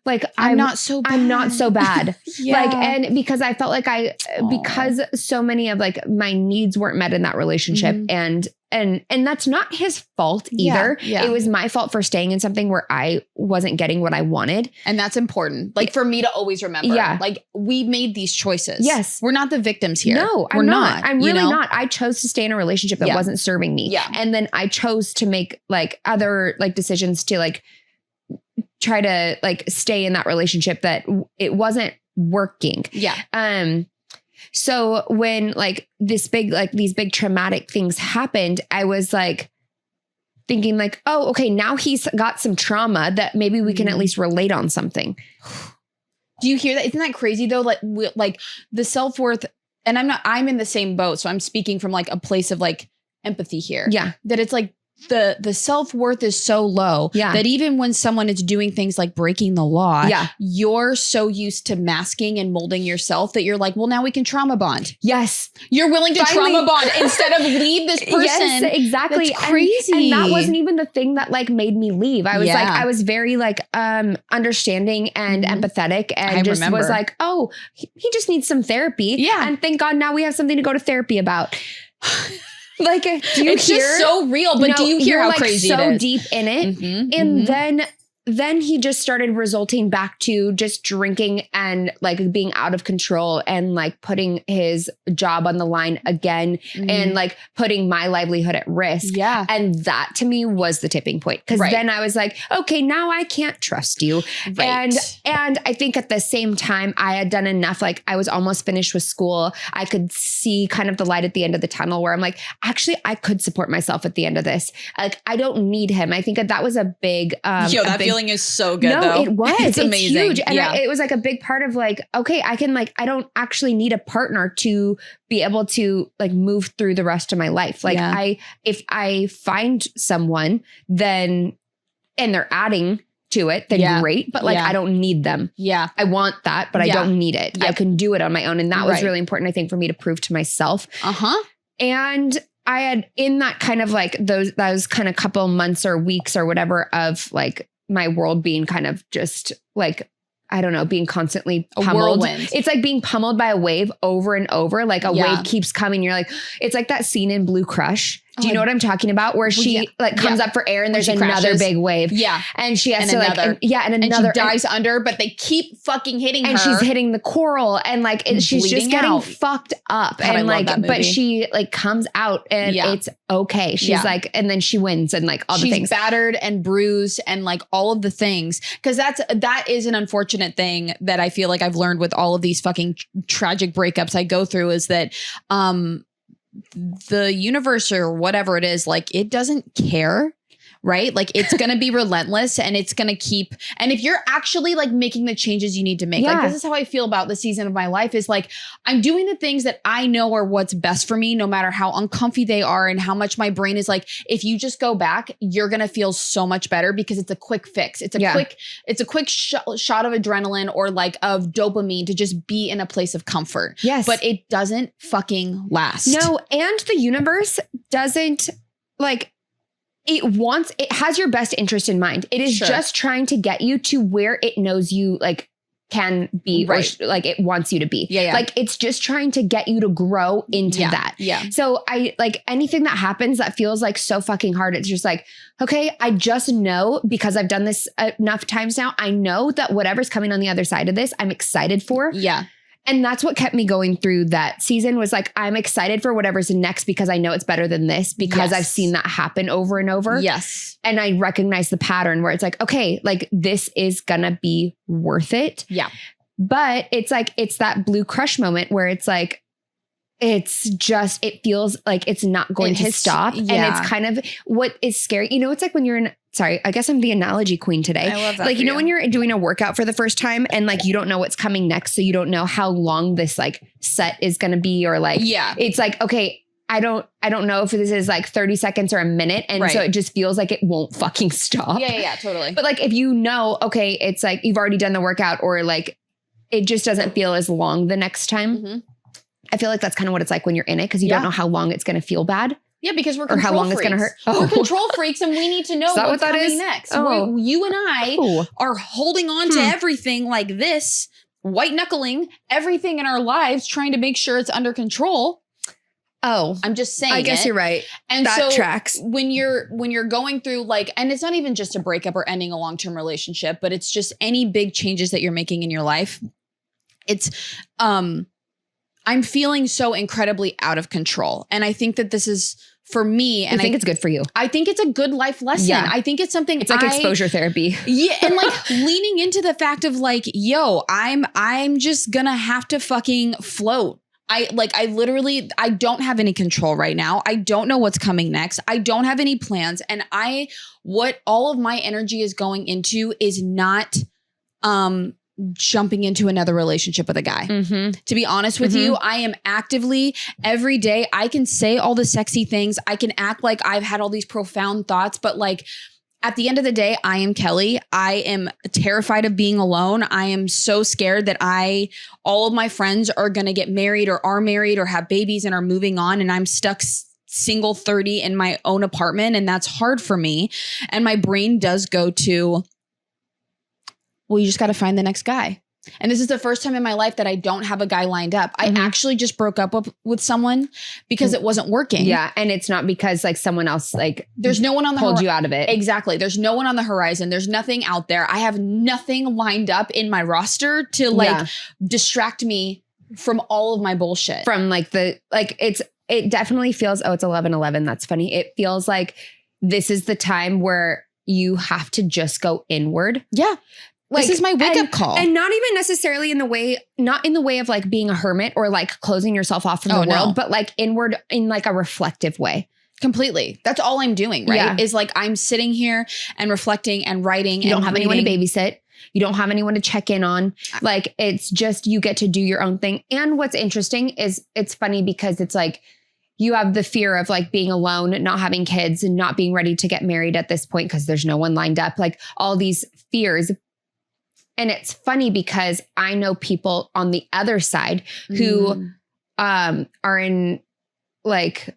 like, I'm not so bad. I'm not so bad. Yeah. Like, and because I felt like because so many of like my needs weren't met in that relationship, and that's not his fault either. Yeah. It was my fault for staying in something where I wasn't getting what I wanted. And that's important. Like for me to always remember, like we made these choices. Yes. We're not the victims here. No, we're not. I'm really not. I chose to stay in a relationship that wasn't serving me. Yeah. And then I chose to make like other like decisions to like try to like stay in that relationship that it wasn't working. Yeah. So when like these big traumatic things happened, I was like thinking like, oh, okay, now he's got some trauma that maybe we can at least relate on something. Do you hear that? Isn't that crazy though? Like the self-worth, and I'm in the same boat. So I'm speaking from like a place of like empathy here. Yeah. That it's like the self-worth is so low that even when someone is doing things like breaking the law, you're so used to masking and molding yourself that you're like, well, now we can trauma bond. Yes. You're willing to trauma bond instead of leave this person. Yes, exactly. That's crazy. And that wasn't even the thing that like made me leave. I was like, I was very like understanding and empathetic, and was like, oh, he just needs some therapy. Yeah. And thank God now we have something to go to therapy about. Like, do you it's hear? Just so real, but do you hear how like crazy so it is? Deep in it, and then he just started resulting back to just drinking and like being out of control and like putting his job on the line again and like putting my livelihood at risk. Yeah. And that to me was the tipping point. Cause then I was like, okay, now I can't trust you. Right. And I think at the same time I had done enough. Like I was almost finished with school. I could see kind of the light at the end of the tunnel where I'm like, actually I could support myself at the end of this. Like I don't need him. I think that was a big, that feeling is so good though. No, it was. It's amazing. Huge. And it was like a big part of like, okay, I don't actually need a partner to be able to like move through the rest of my life. Like if I find someone then, and they're adding to it, then great. But like, I don't need them. Yeah. I want that, but I don't need it. Yep. I can do it on my own. And that was really important, I think, for me to prove to myself. And I had in that kind of like those kind of couple months or weeks or whatever of like my world being kind of just like, I don't know, being constantly pummeled. It's like being pummeled by a wave over and over. Like a wave keeps coming. You're like, it's like that scene in Blue Crush. Do you know what I'm talking about? Where she like comes up for air and there's another big wave. Yeah. And she has to another. And another. And she dives under, but they keep fucking hitting her. And she's hitting the coral and like she's just getting fucked up. God, and like, but she like comes out and it's okay. She's like, and then she wins and like all the things. She's battered and bruised and like all of the things. Cause that is an unfortunate thing that I feel like I've learned with all of these fucking tragic breakups I go through is that, the universe or whatever it is, like it doesn't care, right? Like it's going to be relentless and it's going to keep, and if you're actually like making the changes you need to make, like this is how I feel about the season of my life is like, I'm doing the things that I know are what's best for me, no matter how uncomfy they are and how much my brain is like, if you just go back, you're going to feel so much better because it's a quick fix. It's a quick shot of adrenaline or like of dopamine to just be in a place of comfort. Yes. But it doesn't fucking last. No. And the universe doesn't like, it has your best interest in mind. It is just trying to get you to where it knows you like can be, or like it wants you to be. Yeah. Like it's just trying to get you to grow into that. Yeah. So I like anything that happens that feels like so fucking hard. It's just like, okay, I just know because I've done this enough times now. I know that whatever's coming on the other side of this, I'm excited for. Yeah. And that's what kept me going through that season was like, I'm excited for whatever's next because I know it's better than this because I've seen that happen over and over. Yes. And I recognize the pattern where it's like, okay, like this is gonna be worth it. Yeah. But it's like, it's that Blue Crush moment where it's like, it's just, it feels like it's not going to stop. Yeah. And it's kind of what is scary. You know, it's like when you're in, sorry, I guess I'm the analogy queen today. I love that. Like, you know, when you're doing a workout for the first time and like, you don't know what's coming next. So you don't know how long this like set is going to be or like, it's like, okay, I don't know if this is like 30 seconds or a minute. And so it just feels like it won't fucking stop. Yeah, totally. But like, if you know, okay, it's like, you've already done the workout or like, it just doesn't feel as long the next time. I feel like that's kind of what it's like when you're in it because you don't know how long it's going to feel bad. Yeah, because we're or how long it's going to hurt. We're control freaks, and we need to know what's coming next. Oh. You and I are holding on to everything like this, white knuckling everything in our lives, trying to make sure it's under control. Oh, I'm just saying. I guess you're right. And that so tracks. When you're going through like, and it's not even just a breakup or ending a long-term relationship, but it's just any big changes that you're making in your life. It's, I'm feeling so incredibly out of control. And I think that this is for me. And I think it's good for you. I think it's a good life lesson. Yeah. I think it's something it's like exposure therapy. Yeah. And like leaning into the fact of like, yo, I'm just gonna have to fucking float. I don't have any control right now. I don't know what's coming next. I don't have any plans. And what all of my energy is going into is not, jumping into another relationship with a guy. Mm-hmm. To be honest with you, I am actively every day. I can say all the sexy things. I can act like I've had all these profound thoughts, but like at the end of the day, I am Kelly. I am terrified of being alone. I am so scared that all of my friends are going to get married or are married or have babies and are moving on. And I'm stuck single 30 in my own apartment. And that's hard for me. And my brain does go to, well, you just got to find the next guy. And this is the first time in my life that I don't have a guy lined up. I actually just broke up with someone because it wasn't working. Yeah. And it's not because like someone else, like there's no one on the pulled you out of it. Exactly. There's no one on the horizon. There's nothing out there. I have nothing lined up in my roster to like distract me from all of my bullshit. From like it definitely feels, it's 11/11. That's funny. It feels like this is the time where you have to just go inward. Yeah. Like, this is my wake up call. And not even necessarily not in the way of like being a hermit or like closing yourself off from the world, but like inward in like a reflective way. Completely. That's all I'm doing, right? Yeah. Is like I'm sitting here and reflecting and writing. You don't have anyone to babysit. You don't have anyone to check in on. Like it's just you get to do your own thing. And what's interesting is it's funny because it's like you have the fear of like being alone, not having kids and not being ready to get married at this point because there's no one lined up. Like all these fears. And it's funny because I know people on the other side who are in like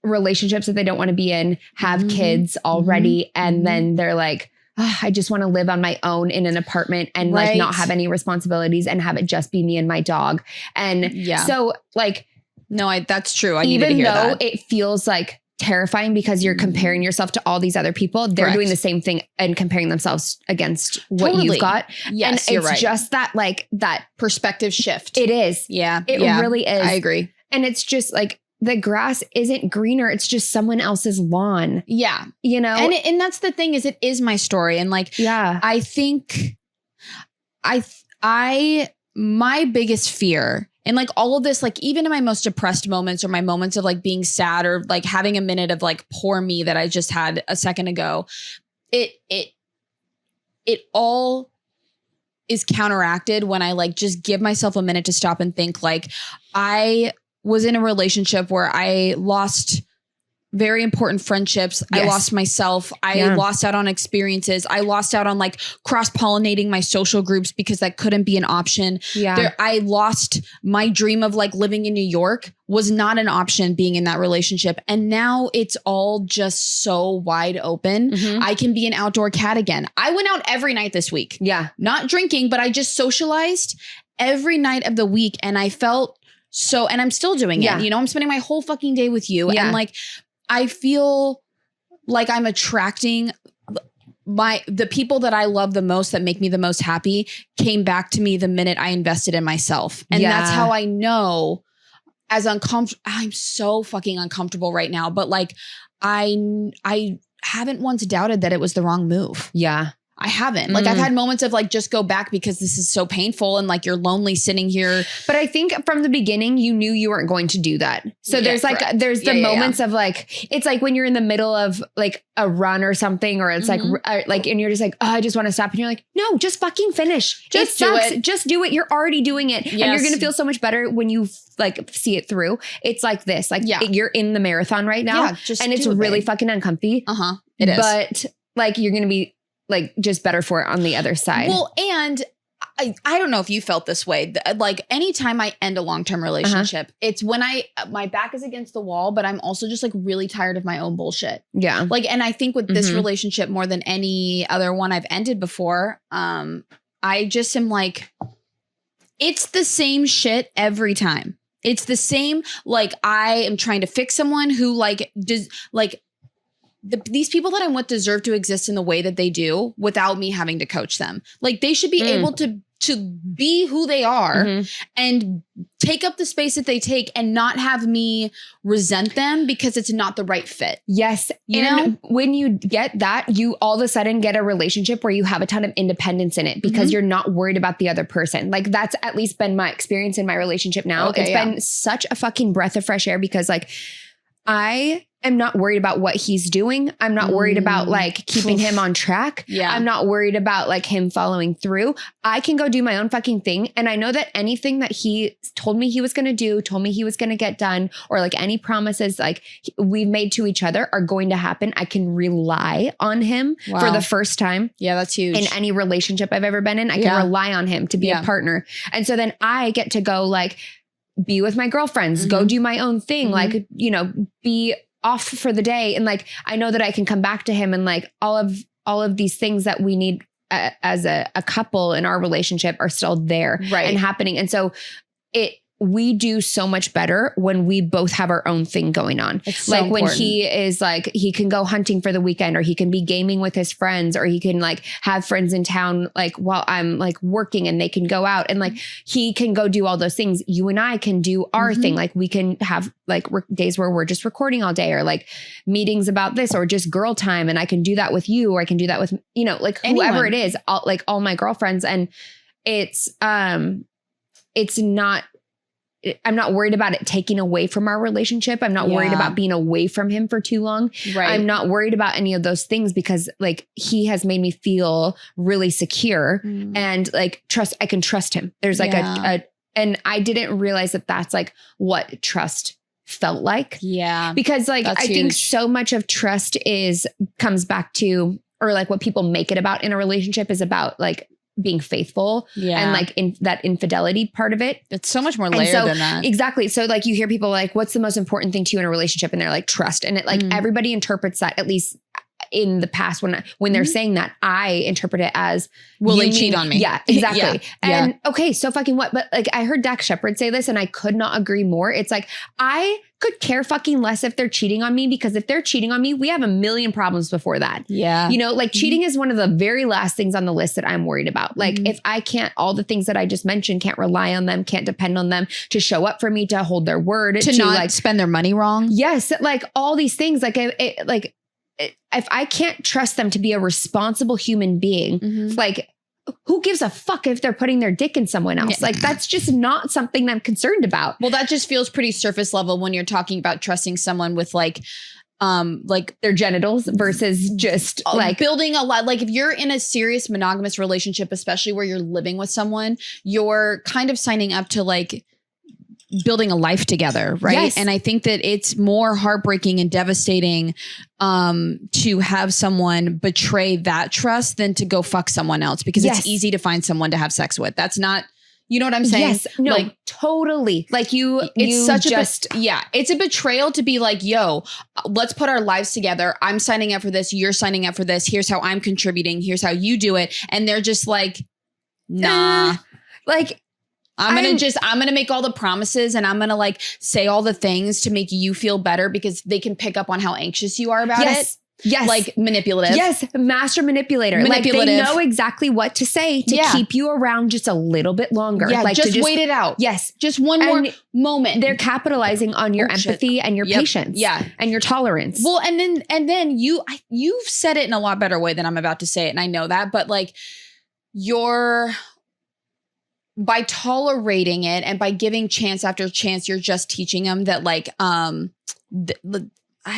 relationships that they don't want to be in, have kids already. And then they're like, I just want to live on my own in an apartment and like not have any responsibilities and have it just be me and my dog. And so like, no, that's true. I needed to hear that. Even though it feels like terrifying because you're comparing yourself to all these other people. They're doing the same thing and comparing themselves against what you've got. Yes, and it's just that like that perspective shift. It is. Yeah. It really is. I agree. And it's just like the grass isn't greener. It's just someone else's lawn. Yeah. You know? And that's the thing is it is my story. And like, I think my biggest fear and like all of this, like even in my most depressed moments or my moments of like being sad or like having a minute of like poor me that I just had a second ago, it all is counteracted when I like just give myself a minute to stop and think. Like I was in a relationship where I lost very important friendships. Yes. I lost myself. I lost out on experiences. I lost out on like cross-pollinating my social groups because that couldn't be an option. Yeah. I lost my dream of like living in New York was not an option being in that relationship. And now it's all just so wide open. I can be an outdoor cat again. I went out every night this week. Yeah. Not drinking, but I just socialized every night of the week. And I felt so, and I'm still doing it. You know, I'm spending my whole fucking day with you. And like, I feel like I'm attracting the people that I love the most, that make me the most happy, came back to me the minute I invested in myself. And that's how I know as uncomfortable. I'm so fucking uncomfortable right now, but like, I haven't once doubted that it was the wrong move. Yeah. I haven't. Like I've had moments of like, just go back because this is so painful and like you're lonely sitting here. But I think from the beginning, you knew you weren't going to do that. So there's like, there's the moments of like, it's like when you're in the middle of like a run or something, or it's like, and you're just like, oh, I just want to stop. And you're like, no, just fucking finish. Just do it. Just do it. You're already doing it. Yes. And you're going to feel so much better when you like see it through. It's like this, like you're in the marathon right now and it's really fucking uncomfy. It is. But like, you're going to be like just better for it on the other side. Well, and I don't know if you felt this way. Like anytime I end a long-term relationship, it's when my back is against the wall, but I'm also just like really tired of my own bullshit. Yeah. Like, and I think with this relationship more than any other one I've ended before, I just am like, it's the same shit every time. It's the same. Like I am trying to fix someone who like does like these people that I'm with deserve to exist in the way that they do without me having to coach them. Like they should be able to be who they are and take up the space that they take and not have me resent them because it's not the right fit. Yes. You and know? when you get that, you all of a sudden get a relationship where you have a ton of independence in it because you're not worried about the other person. Like that's at least been my experience in my relationship now. Okay, it's been such a fucking breath of fresh air because like I am not worried about what he's doing. I'm not worried about like keeping him on track. Yeah. I'm not worried about like him following through. I can go do my own fucking thing. And I know that anything that he told me he was going to do, told me he was going to get done, or like any promises like we've made to each other are going to happen. I can rely on him for the first time. Yeah, that's huge. In any relationship I've ever been in, I can rely on him to be a partner. And so then I get to go like be with my girlfriends, go do my own thing, like, you know, be off for the day. And like, I know that I can come back to him and like all of these things that we need as a couple in our relationship are still there and happening. And so we do so much better when we both have our own thing going on. It's so like important. when he is like, he can go hunting for the weekend or he can be gaming with his friends or he can like have friends in town, like while I'm like working and they can go out and like, he can go do all those things. You and I can do our thing. Like we can have like days where we're just recording all day or like meetings about this or just girl time. And I can do that with you or I can do that with, you know, like whoever it is, all my girlfriends. And it's not, I'm not worried about it taking away from our relationship. I'm not worried about being away from him for too long. Right. I'm not worried about any of those things because like he has made me feel really secure and like I can trust him. There's like and I didn't realize that that's like what trust felt like. Yeah. Because like, that's I think huge. so much of trust comes back to, or like what people make it about in a relationship is about like being faithful and like in that infidelity part of it. It's so much more layered than that. Exactly. So like you hear people like, what's the most important thing to you in a relationship? And they're like trust. And it like everybody interprets that, at least in the past when they're saying that, I interpret it as will they cheat on me? Yeah, exactly. And okay, so fucking what? But like I heard Dax Shepard say this and I could not agree more. It's like, I could care fucking less if they're cheating on me, because if they're cheating on me, we have a million problems before that. Yeah. You know, like cheating is one of the very last things on the list that I'm worried about. Like if I can't, all the things that I just mentioned, can't rely on them, can't depend on them to show up for me, to hold their word, to not like spend their money wrong. Yes. Like all these things, like if I can't trust them to be a responsible human being, like who gives a fuck if they're putting their dick in someone else? Like that's just not something I'm concerned about. Well, that just feels pretty surface level when you're talking about trusting someone with like their genitals versus just like building a lot. Like if you're in a serious monogamous relationship, especially where you're living with someone, you're kind of signing up to like building a life together. Right. Yes. And I think that it's more heartbreaking and devastating to have someone betray that trust than to go fuck someone else, because it's easy to find someone to have sex with. That's not, you know what I'm saying? Yes. No, like totally. Like it's such it's a betrayal to be like, yo, let's put our lives together. I'm signing up for this. You're signing up for this. Here's how I'm contributing. Here's how you do it. And they're just like, nah, like, I'm going to make all the promises and I'm going to like say all the things to make you feel better because they can pick up on how anxious you are about it. Yes. Like manipulative. Yes. Master manipulator. Like they know exactly what to say to keep you around just a little bit longer. Yeah. Like just wait it out. Yes. Just one more moment. They're capitalizing on your empathy and your patience. Yeah. And your tolerance. Well, and then you've said it in a lot better way than I'm about to say it. And I know that, but like by tolerating it and by giving chance after chance, you're just teaching them that like, I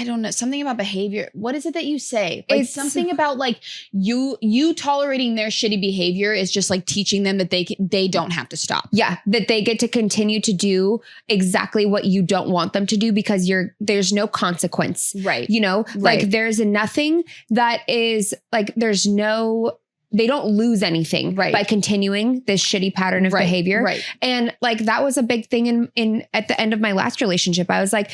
don't know, something about behavior. What is it that you say? Like it's something about like you tolerating their shitty behavior is just like teaching them that they don't have to stop. Yeah. That they get to continue to do exactly what you don't want them to do because there's no consequence. Right. You know, like there's nothing that is like, there's no they don't lose anything by continuing this shitty pattern of behavior. Right. And like, that was a big thing in at the end of my last relationship. I was like,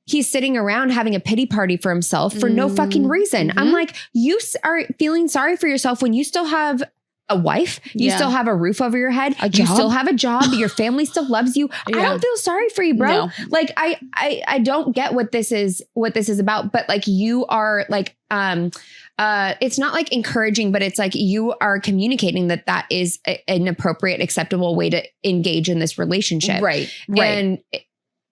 he's sitting around having a pity party for himself for no fucking reason. I'm like, you are feeling sorry for yourself when you still have a wife, you still have a roof over your head, you still have a job, your family still loves you. I don't feel sorry for you, bro. No. Like I don't get what this is about, but like you are like, it's not like encouraging, but it's like you are communicating that is an appropriate, acceptable way to engage in this relationship. Right. And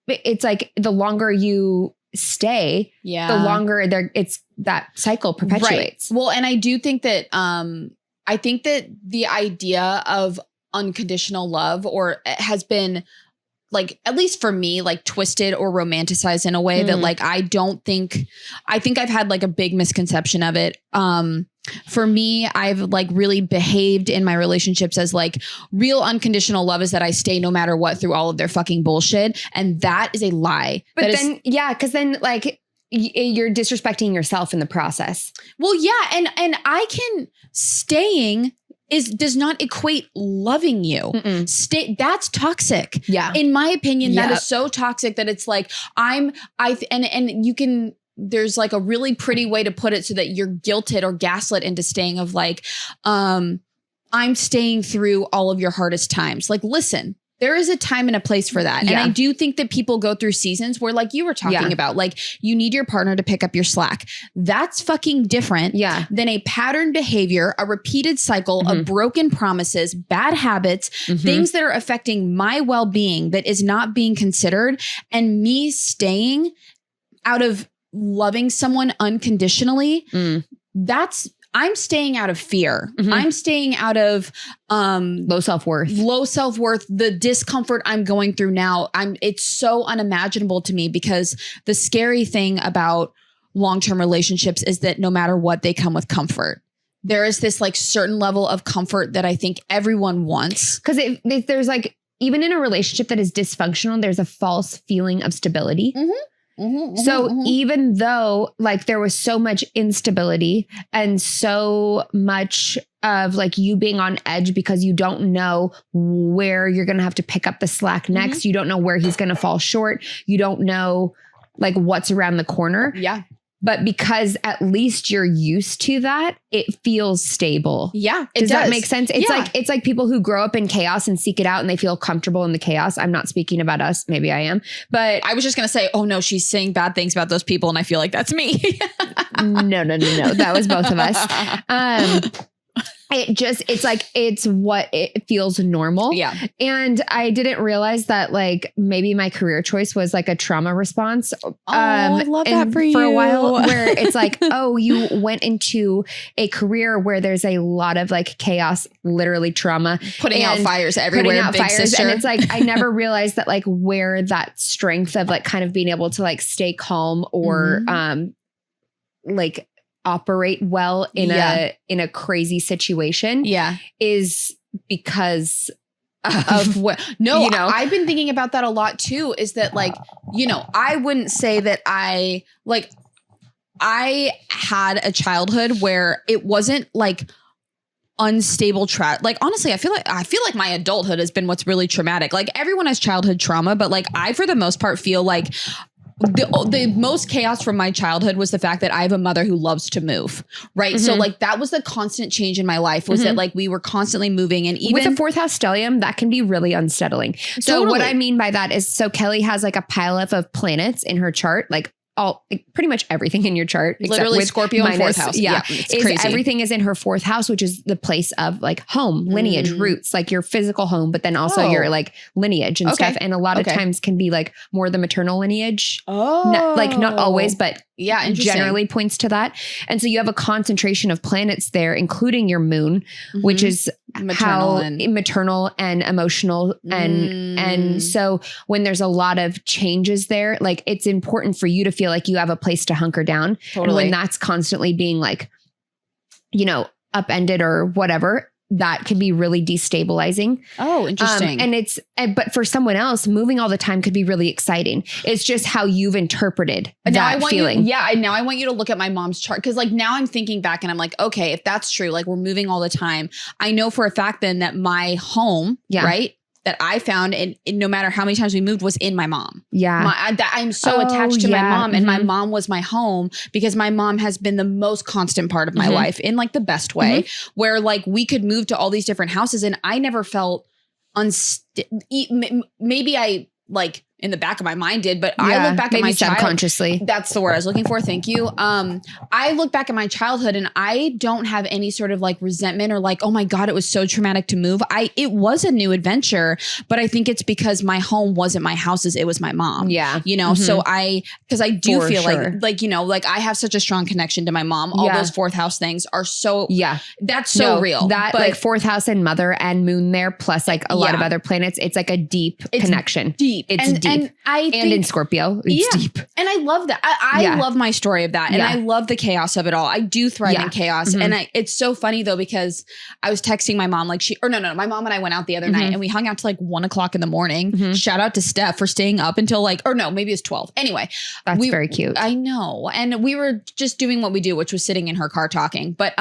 it's like the longer you stay, the longer it's that cycle perpetuates. Right. Well, and I do think that, I think that the idea of unconditional love has been like, at least for me, like twisted or romanticized in a way that like, I think I've had like a big misconception of it. For me, I've like really behaved in my relationships as like real unconditional love is that I stay no matter what through all of their fucking bullshit. And that is a lie. But then, cause then like, you're disrespecting yourself in the process. Well, yeah. And I can staying does not equate loving you. That's toxic. Yeah. In my opinion, that is so toxic that it's like, and you can, there's like a really pretty way to put it so that you're guilted or gaslit into staying of like, I'm staying through all of your hardest times. Like, listen, there is a time and a place for that. And I do think that people go through seasons where like you were talking about, like you need your partner to pick up your slack. That's fucking different than a pattern behavior, a repeated cycle of broken promises, bad habits, things that are affecting my well-being that is not being considered. And me staying out of loving someone unconditionally, I'm staying out of fear. I'm staying out of low self-worth, the discomfort I'm going through now. It's so unimaginable to me because the scary thing about long-term relationships is that no matter what, they come with comfort. There is this like certain level of comfort that I think everyone wants. Because if there's like, even in a relationship that is dysfunctional, there's a false feeling of stability. Even though like there was so much instability and so much of like you being on edge because you don't know where you're going to have to pick up the slack next. You don't know where he's going to fall short. You don't know like what's around the corner. Yeah. But because at least you're used to that, it feels stable. Yeah. Does that make sense? It's like people who grow up in chaos and seek it out and they feel comfortable in the chaos. I'm not speaking about us. Maybe I am. But I was just going to say, oh no, she's saying bad things about those people. And I feel like that's me. No. That was both of us. It's what it feels normal. Yeah. And I didn't realize that like maybe my career choice was like a trauma response. I love that for you. For a while where it's like, oh, you went into a career where there's a lot of like chaos, literally trauma. Putting out fires everywhere. Big sister. And it's like, I never realized that like where that strength of like kind of being able to like stay calm or like operate well in a crazy situation is because of what I've been thinking about that a lot too, is that like, I wouldn't say that I had a childhood where it wasn't like unstable like honestly I feel like my adulthood has been what's really traumatic. Like everyone has childhood trauma, but like I for the most part feel like the most chaos from my childhood was the fact that I have a mother who loves to move. Right. So like that was the constant change in my life was that like we were constantly moving, and even with a fourth house stellium, that can be really unsettling. So what I mean by that is, so Kelly has like a pile of planets in her chart, like pretty much everything in your chart, literally with Scorpio and fourth house. Yeah, it's crazy. Everything is in her fourth house, which is the place of like home, lineage, roots, like your physical home, but then also your like lineage and stuff. And a lot of times can be like more the maternal lineage. Not always, but generally points to that. And so you have a concentration of planets there, including your moon, which is maternal and emotional. And so when there's a lot of changes there, like it's important for you to feel like you have a place to hunker down. Totally. And when that's constantly being like, upended or whatever, that can be really destabilizing. Oh, interesting. But for someone else, moving all the time could be really exciting. It's just how you've interpreted that feeling. Now I want you to look at my mom's chart. Cause like now I'm thinking back and I'm like, okay, if that's true, like we're moving all the time. I know for a fact then that my home, right, that I found, and no matter how many times we moved, was in my mom. Yeah. I'm so attached to my mom, and my mom was my home because my mom has been the most constant part of my life in like the best way, where like we could move to all these different houses and I never felt maybe I like in the back of my mind did, but I look back at my subconsciously. That's the word I was looking for. Thank you. I look back at my childhood and I don't have any sort of like resentment or like, oh my God, it was so traumatic to move. It was a new adventure, but I think it's because my home wasn't my house's, it was my mom. Yeah. You know, so because I do feel like, you know, like I have such a strong connection to my mom. All those fourth house things are so, that's so real. That like fourth house and mother and moon there, plus like a lot of other planets. It's like a deep connection. It's deep. And I think, in Scorpio, it's deep. And I love that. I love my story of that. And I love the chaos of it all. I do thrive in chaos. And it's so funny though, because I was texting my mom, like my mom and I went out the other night and we hung out till like 1 o'clock in the morning. Shout out to Steph for staying up until like, or no, maybe it's 12. Anyway. That's very cute. I know. And we were just doing what we do, which was sitting in her car talking. But,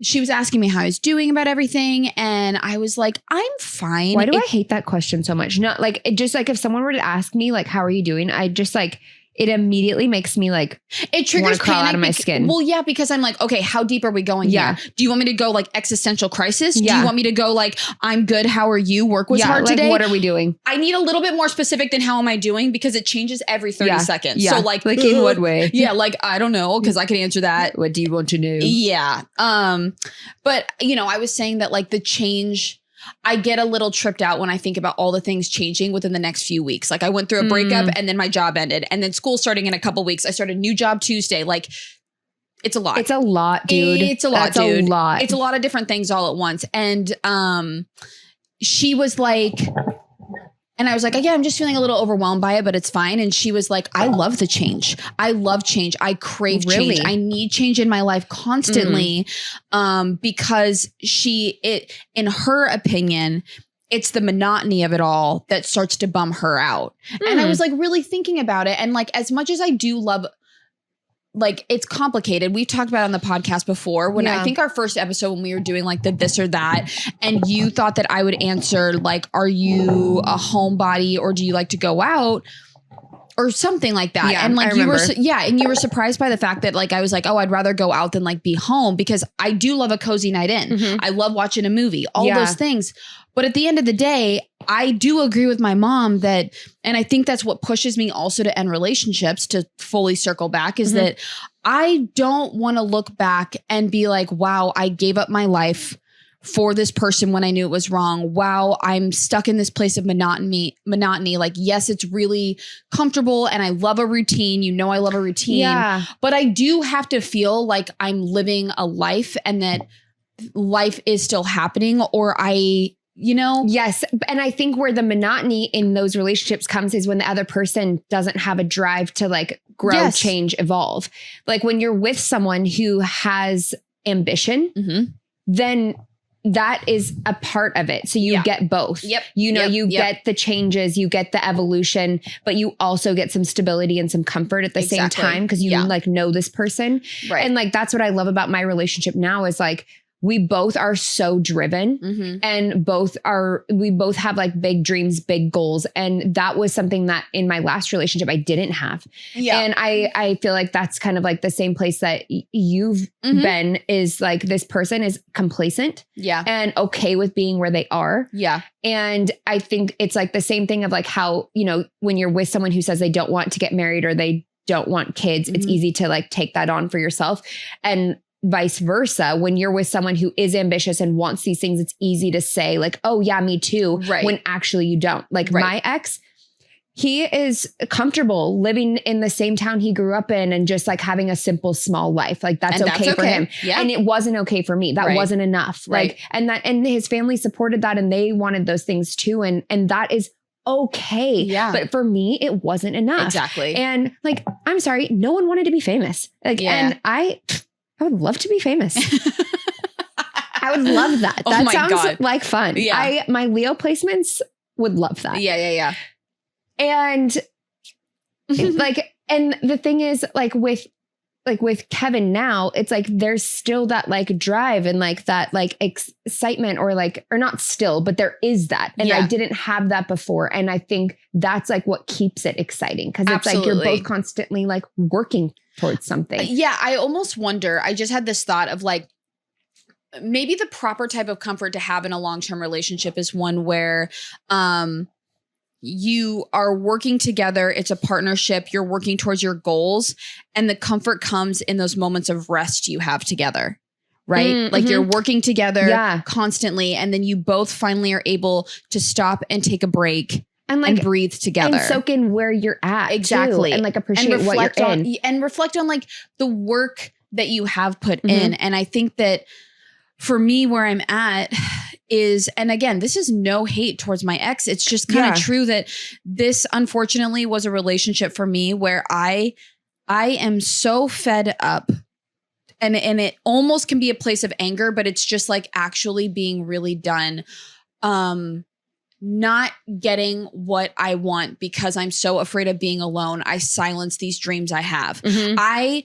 she was asking me how I was doing about everything. And I was like, I'm fine. Why do I hate that question so much? Not like, it just like if someone were to ask me like, how are you doing? I just like, it immediately makes me like, it triggers crawl out of my skin. Well, yeah, because I'm like, okay, how deep are we going here? Do you want me to go like existential crisis? Do you want me to go like, I'm good, how are you? Work was hard like, today. What are we doing? I need a little bit more specific than how am I doing, because it changes every 30 seconds. So like in what way? Yeah, like I don't know, because I can answer that. What do you want to know? Yeah. But you know, I was saying that like the change, I get a little tripped out when I think about all the things changing within the next few weeks. Like I went through a breakup and then my job ended, and then school starting in a couple weeks. I started a new job Tuesday. Like it's a lot. It's a lot, dude. It's a lot, dude. A lot. It's a lot of different things all at once. And she was like, and I was like, yeah, I'm just feeling a little overwhelmed by it, but it's fine. And she was like, I love the change. I love change. I crave change. I need change in my life constantly. Because in her opinion, it's the monotony of it all that starts to bum her out. And I was like really thinking about it. And like, as much as I do love, like it's complicated. We've talked about it on the podcast before when I think our first episode, when we were doing like the this or that, and you thought that I would answer like, are you a homebody or do you like to go out? Or something like that. Yeah, and like you were, and you were surprised by the fact that like, I was like, oh, I'd rather go out than like be home, because I do love a cozy night in. I love watching a movie, all those things. But at the end of the day, I do agree with my mom that, and I think that's what pushes me also to end relationships, to fully circle back, is that I don't want to look back and be like, wow, I gave up my life for this person when I knew it was wrong. Wow, I'm stuck in this place of monotony. Like, yes, it's really comfortable and I love a routine. You know, I love a routine, but I do have to feel like I'm living a life and that life is still happening, or you know? Yes. And I think where the monotony in those relationships comes is when the other person doesn't have a drive to like grow, change, evolve. Like when you're with someone who has ambition, then that is a part of it. So you get both. You know, you get the changes, you get the evolution, but you also get some stability and some comfort at the same time, because you like know this person. Right. And like, that's what I love about my relationship now is like, we both are so driven and we both have like big dreams, big goals. And that was something that in my last relationship, I didn't have. Yeah. And I feel like that's kind of like the same place that you've been, is like this person is complacent and okay with being where they are. Yeah. And I think it's like the same thing of like how, you know, when you're with someone who says they don't want to get married or they don't want kids, it's easy to like take that on for yourself. And vice versa, when you're with someone who is ambitious and wants these things, it's easy to say like, oh yeah, me too. Right. When actually you don't. Like my ex, he is comfortable living in the same town he grew up in and just like having a simple, small life. Like that's okay for him. Yeah. And it wasn't okay for me. That wasn't enough. Like, and his family supported that and they wanted those things too. And that is okay. Yeah. But for me, it wasn't enough. Exactly. And like, I'm sorry, no one wanted to be famous. Like, and I would love to be famous. I would love that. Oh That my sounds God. like fun. Yeah. My Leo placements would love that. Yeah. And like, and the thing is with Kevin now, it's like there's still that like drive and like that like excitement or not still, but there is that. And I didn't have that before. And I think that's like what keeps it exciting because it's like you're both constantly like working towards something. Yeah. I almost wonder, I just had this thought of like, maybe the proper type of comfort to have in a long-term relationship is one where, you are working together. It's a partnership. You're working towards your goals. And the comfort comes in those moments of rest you have together, right? Mm-hmm. Like you're working together constantly. And then you both finally are able to stop and take a break and breathe together. And soak in where you're at. Exactly. Too, and like appreciate what you're in. And reflect on like the work that you have put in. And I think that for me, where I'm at is, and again, this is no hate towards my ex. It's just kind of true that this unfortunately was a relationship for me where I am so fed up and it almost can be a place of anger, but it's just like actually being really done. Not getting what I want because I'm so afraid of being alone. I silence these dreams I have. I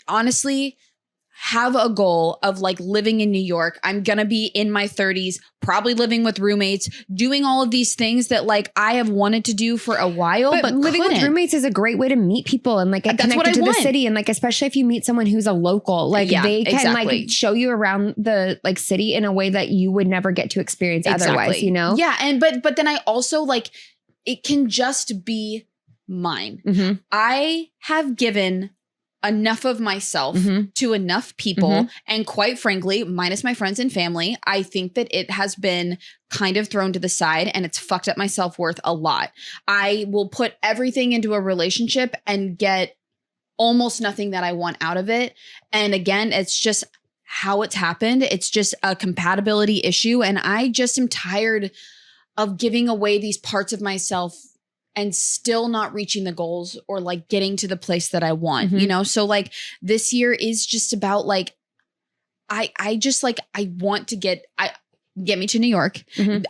honestly have a goal of like living in New York. I'm going to be in my 30s, probably living with roommates, doing all of these things that like I have wanted to do for a while, but living with roommates is a great way to meet people and like get connected to the city. And like, especially if you meet someone who's a local, like they can like show you around the like city in a way that you would never get to experience otherwise, you know? Yeah. And, but then I also like, it can just be mine. I have given enough of myself to enough people. And quite frankly, minus my friends and family, I think that it has been kind of thrown to the side and it's fucked up my self-worth a lot. I will put everything into a relationship and get almost nothing that I want out of it. And again, it's just how it's happened. It's just a compatibility issue. And I just am tired of giving away these parts of myself and still not reaching the goals or like getting to the place that I want, you know? So like this year is just about like, I just like, I want to get me to New York.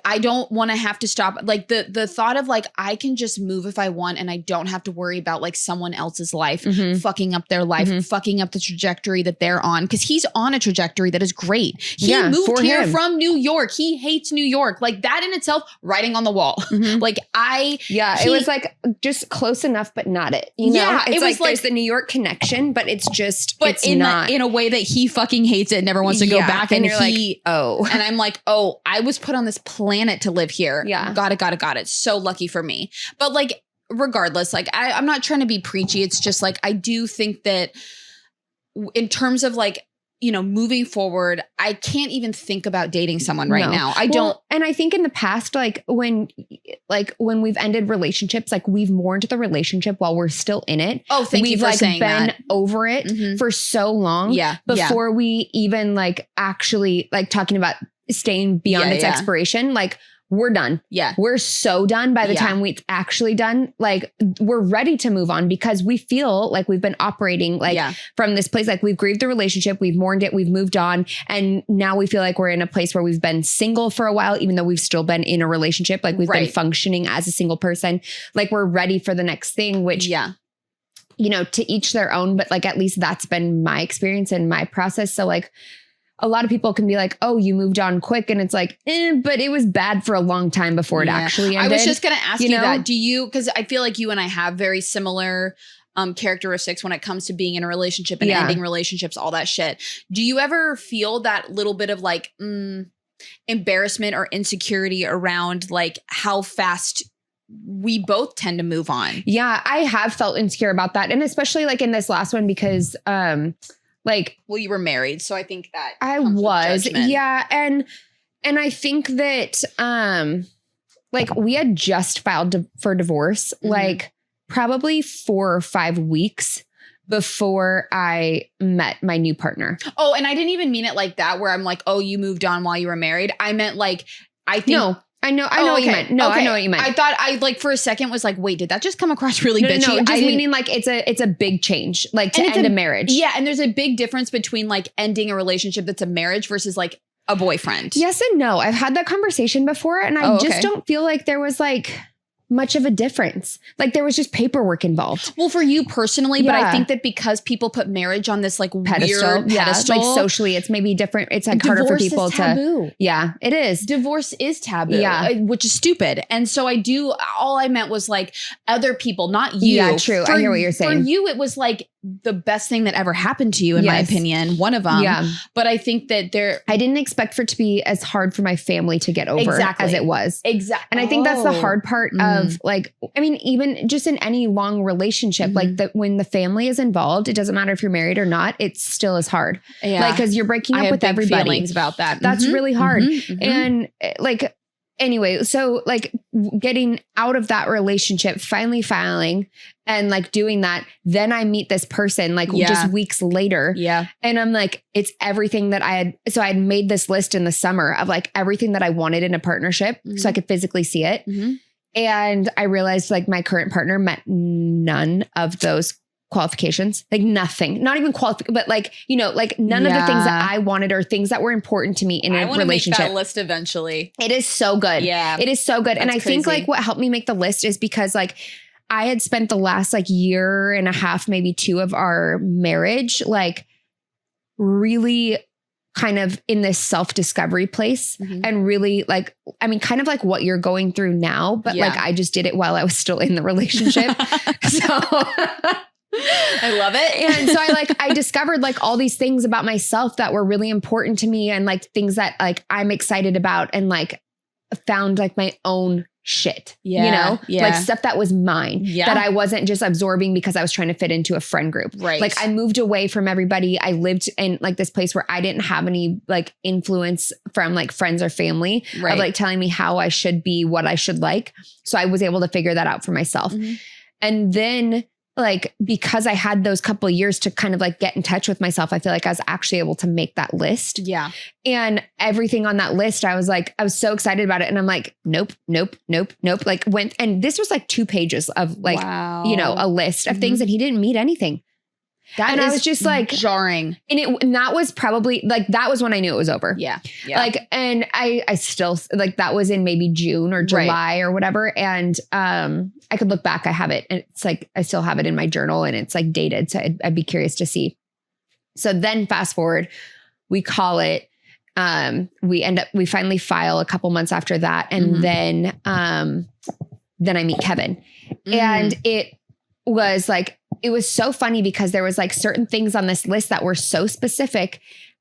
I don't want to have to stop. Like the thought of like, I can just move if I want and I don't have to worry about like someone else's life, fucking up their life, fucking up the trajectory that they're on. Cause he's on a trajectory that is great. He moved here from New York. He hates New York. Like that in itself, writing on the wall. Like it was like just close enough, but not it. You know? Yeah, it's it was like there's the New York connection, but it's just, it's in not in a way that he fucking hates it and never wants to go back. And you're like, oh, and I'm like, oh, I was put on this planet to live here. Yeah. Got it. So lucky for me. But like, regardless, like I'm not trying to be preachy. It's just like, I do think that in terms of like, you know, moving forward, I can't even think about dating someone right now. I don't. And I think in the past, like when we've ended relationships, like we've mourned the relationship while we're still in it. Oh, thank you for saying that. We've been over it for so long. Yeah. Before we even like actually like talking about staying beyond its expiration, like we're done. Yeah. We're so done by the time it's actually done. Like we're ready to move on because we feel like we've been operating like from this place. Like we've grieved the relationship, we've mourned it, we've moved on. And now we feel like we're in a place where we've been single for a while, even though we've still been in a relationship. Like we've been functioning as a single person. Like we're ready for the next thing, which, you know, to each their own, but like, at least that's been my experience and my process. So like, a lot of people can be like, oh, you moved on quick. And it's like, but it was bad for a long time before it actually ended. I was just going to ask you that. Do you, because I feel like you and I have very similar characteristics when it comes to being in a relationship and ending relationships, all that shit. Do you ever feel that little bit of like embarrassment or insecurity around like how fast we both tend to move on? Yeah, I have felt insecure about that. And especially like in this last one, because like, well, you were married, so I think that I was, and I think that like we had just filed for divorce, like probably 4 or 5 weeks before I met my new partner. Oh, and I didn't even mean it like that, where I'm like, oh, you moved on while you were married. I meant like, I think. No. I know what you meant. No, I know what you meant. I thought I like for a second was like, wait, did that just come across really bitchy? No, just meaning like it's a big change, like to end a marriage. Yeah. And there's a big difference between like ending a relationship that's a marriage versus like a boyfriend. Yes and no. I've had that conversation before and I just don't feel like there was like much of a difference. Like there was just paperwork involved. Well, for you personally, but I think that because people put marriage on this like pedestal, weird pedestal, like socially, it's maybe different. It's like harder for people to. Yeah, it is. Divorce is taboo. Yeah, which is stupid. And so all I meant was like other people, not you. Yeah, true. I hear what you're saying. For you, it was like the best thing that ever happened to you, in my opinion. One of them. Yeah. But I think that I didn't expect for it to be as hard for my family to get over as it was. Exactly. And I think that's the hard part of like, I mean, even just in any long relationship, like that when the family is involved, it doesn't matter if you're married or not, it still is hard. Yeah. Like, cause you're breaking up with everybody. Feelings about that. That's really hard. And like, anyway, so like getting out of that relationship, finally filing and like doing that, then I meet this person like just weeks later. Yeah. And I'm like, it's everything that I had made this list in the summer of like everything that I wanted in a partnership so I could physically see it. And I realized like my current partner met none of those qualifications, like nothing, not even but like, you know, like none of the things that I wanted or things that were important to me in a relationship. Make that list eventually. It is so good. Yeah. It is so good. And I think like what helped me make the list is because like I had spent the last like year and a half, maybe 2 of our marriage, like really kind of in this self-discovery place and really like, I mean, kind of like what you're going through now, but like I just did it while I was still in the relationship. So I love it. And so I discovered like all these things about myself that were really important to me and like things that like I'm excited about and like found like my own shit, you know, like stuff that was mine that I wasn't just absorbing because I was trying to fit into a friend group. Right. Like I moved away from everybody. I lived in like this place where I didn't have any like influence from like friends or family of like telling me how I should be, what I should like. So I was able to figure that out for myself. And then like, because I had those couple of years to kind of like get in touch with myself, I feel like I was actually able to make that list. Yeah. And everything on that list, I was so excited about it. And I'm like, nope. Like and this was like 2 pages of like, you know, a list of things and he didn't meet anything. And I was just like jarring. And that was probably like, that was when I knew it was over. Yeah. Like, and I still like, that was in maybe June or July or whatever. And, I could look back, I have it and it's like, I still have it in my journal and it's like dated. So I'd be curious to see. So then fast forward, we call it, we finally file a couple months after that. And then I meet Kevin and it was like, it was so funny because there was like certain things on this list that were so specific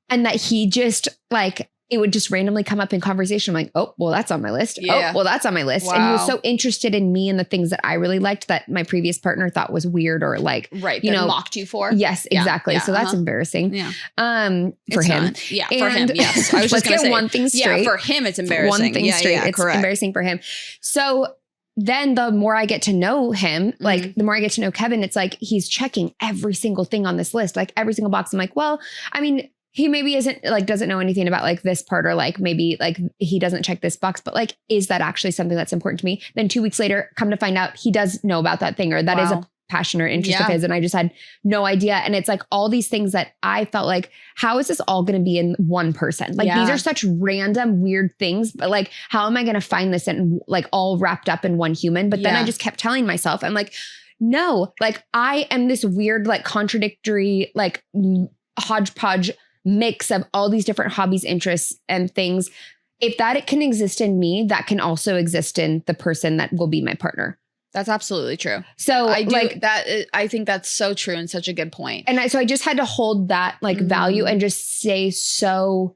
and that he just like, it would just randomly come up in conversation. I'm like, oh, well, that's on my list. Yeah. Oh, well, that's on my list. Wow. And he was so interested in me and the things that I really liked that my previous partner thought was weird or like, you know, mocked you for. Yes, exactly. Yeah. So that's embarrassing. Yeah. For him. Not. Yeah. For him. Yes. I was just going to say one thing straight. Yeah. For him, it's embarrassing. One thing straight. Yeah, it's embarrassing for him. So then the more I get to know him, like the more I get to know Kevin, it's like, he's checking every single thing on this list, like every single box. I'm like, well, I mean, he maybe isn't like, doesn't know anything about like this part or like maybe like he doesn't check this box, but like, is that actually something that's important to me? Then 2 weeks later, come to find out he does know about that thing or that is a passion or interest of his. And I just had no idea. And it's like all these things that I felt like, how is this all going to be in one person? Like these are such random, weird things, but like, how am I going to find this and like all wrapped up in one human? But then I just kept telling myself, I'm like, no, like I am this weird, like contradictory, like hodgepodge mix of all these different hobbies, interests, and things. If that it can exist in me, that can also exist in the person that will be my partner. That's absolutely true. So I do like that. I think that's so true and such a good point. And so I just had to hold that like value and just stay so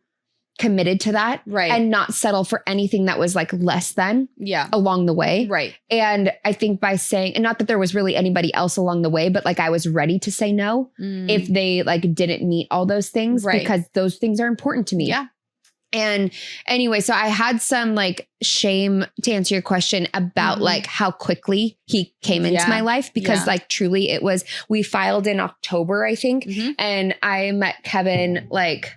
committed to that. Right. And not settle for anything that was like less than along the way. Right. And I think by saying, and not that there was really anybody else along the way, but like I was ready to say no if they like didn't meet all those things because those things are important to me. Yeah. And anyway, so I had some like shame to answer your question about like how quickly he came into my life because like truly it was, we filed in October, I think. And I met Kevin like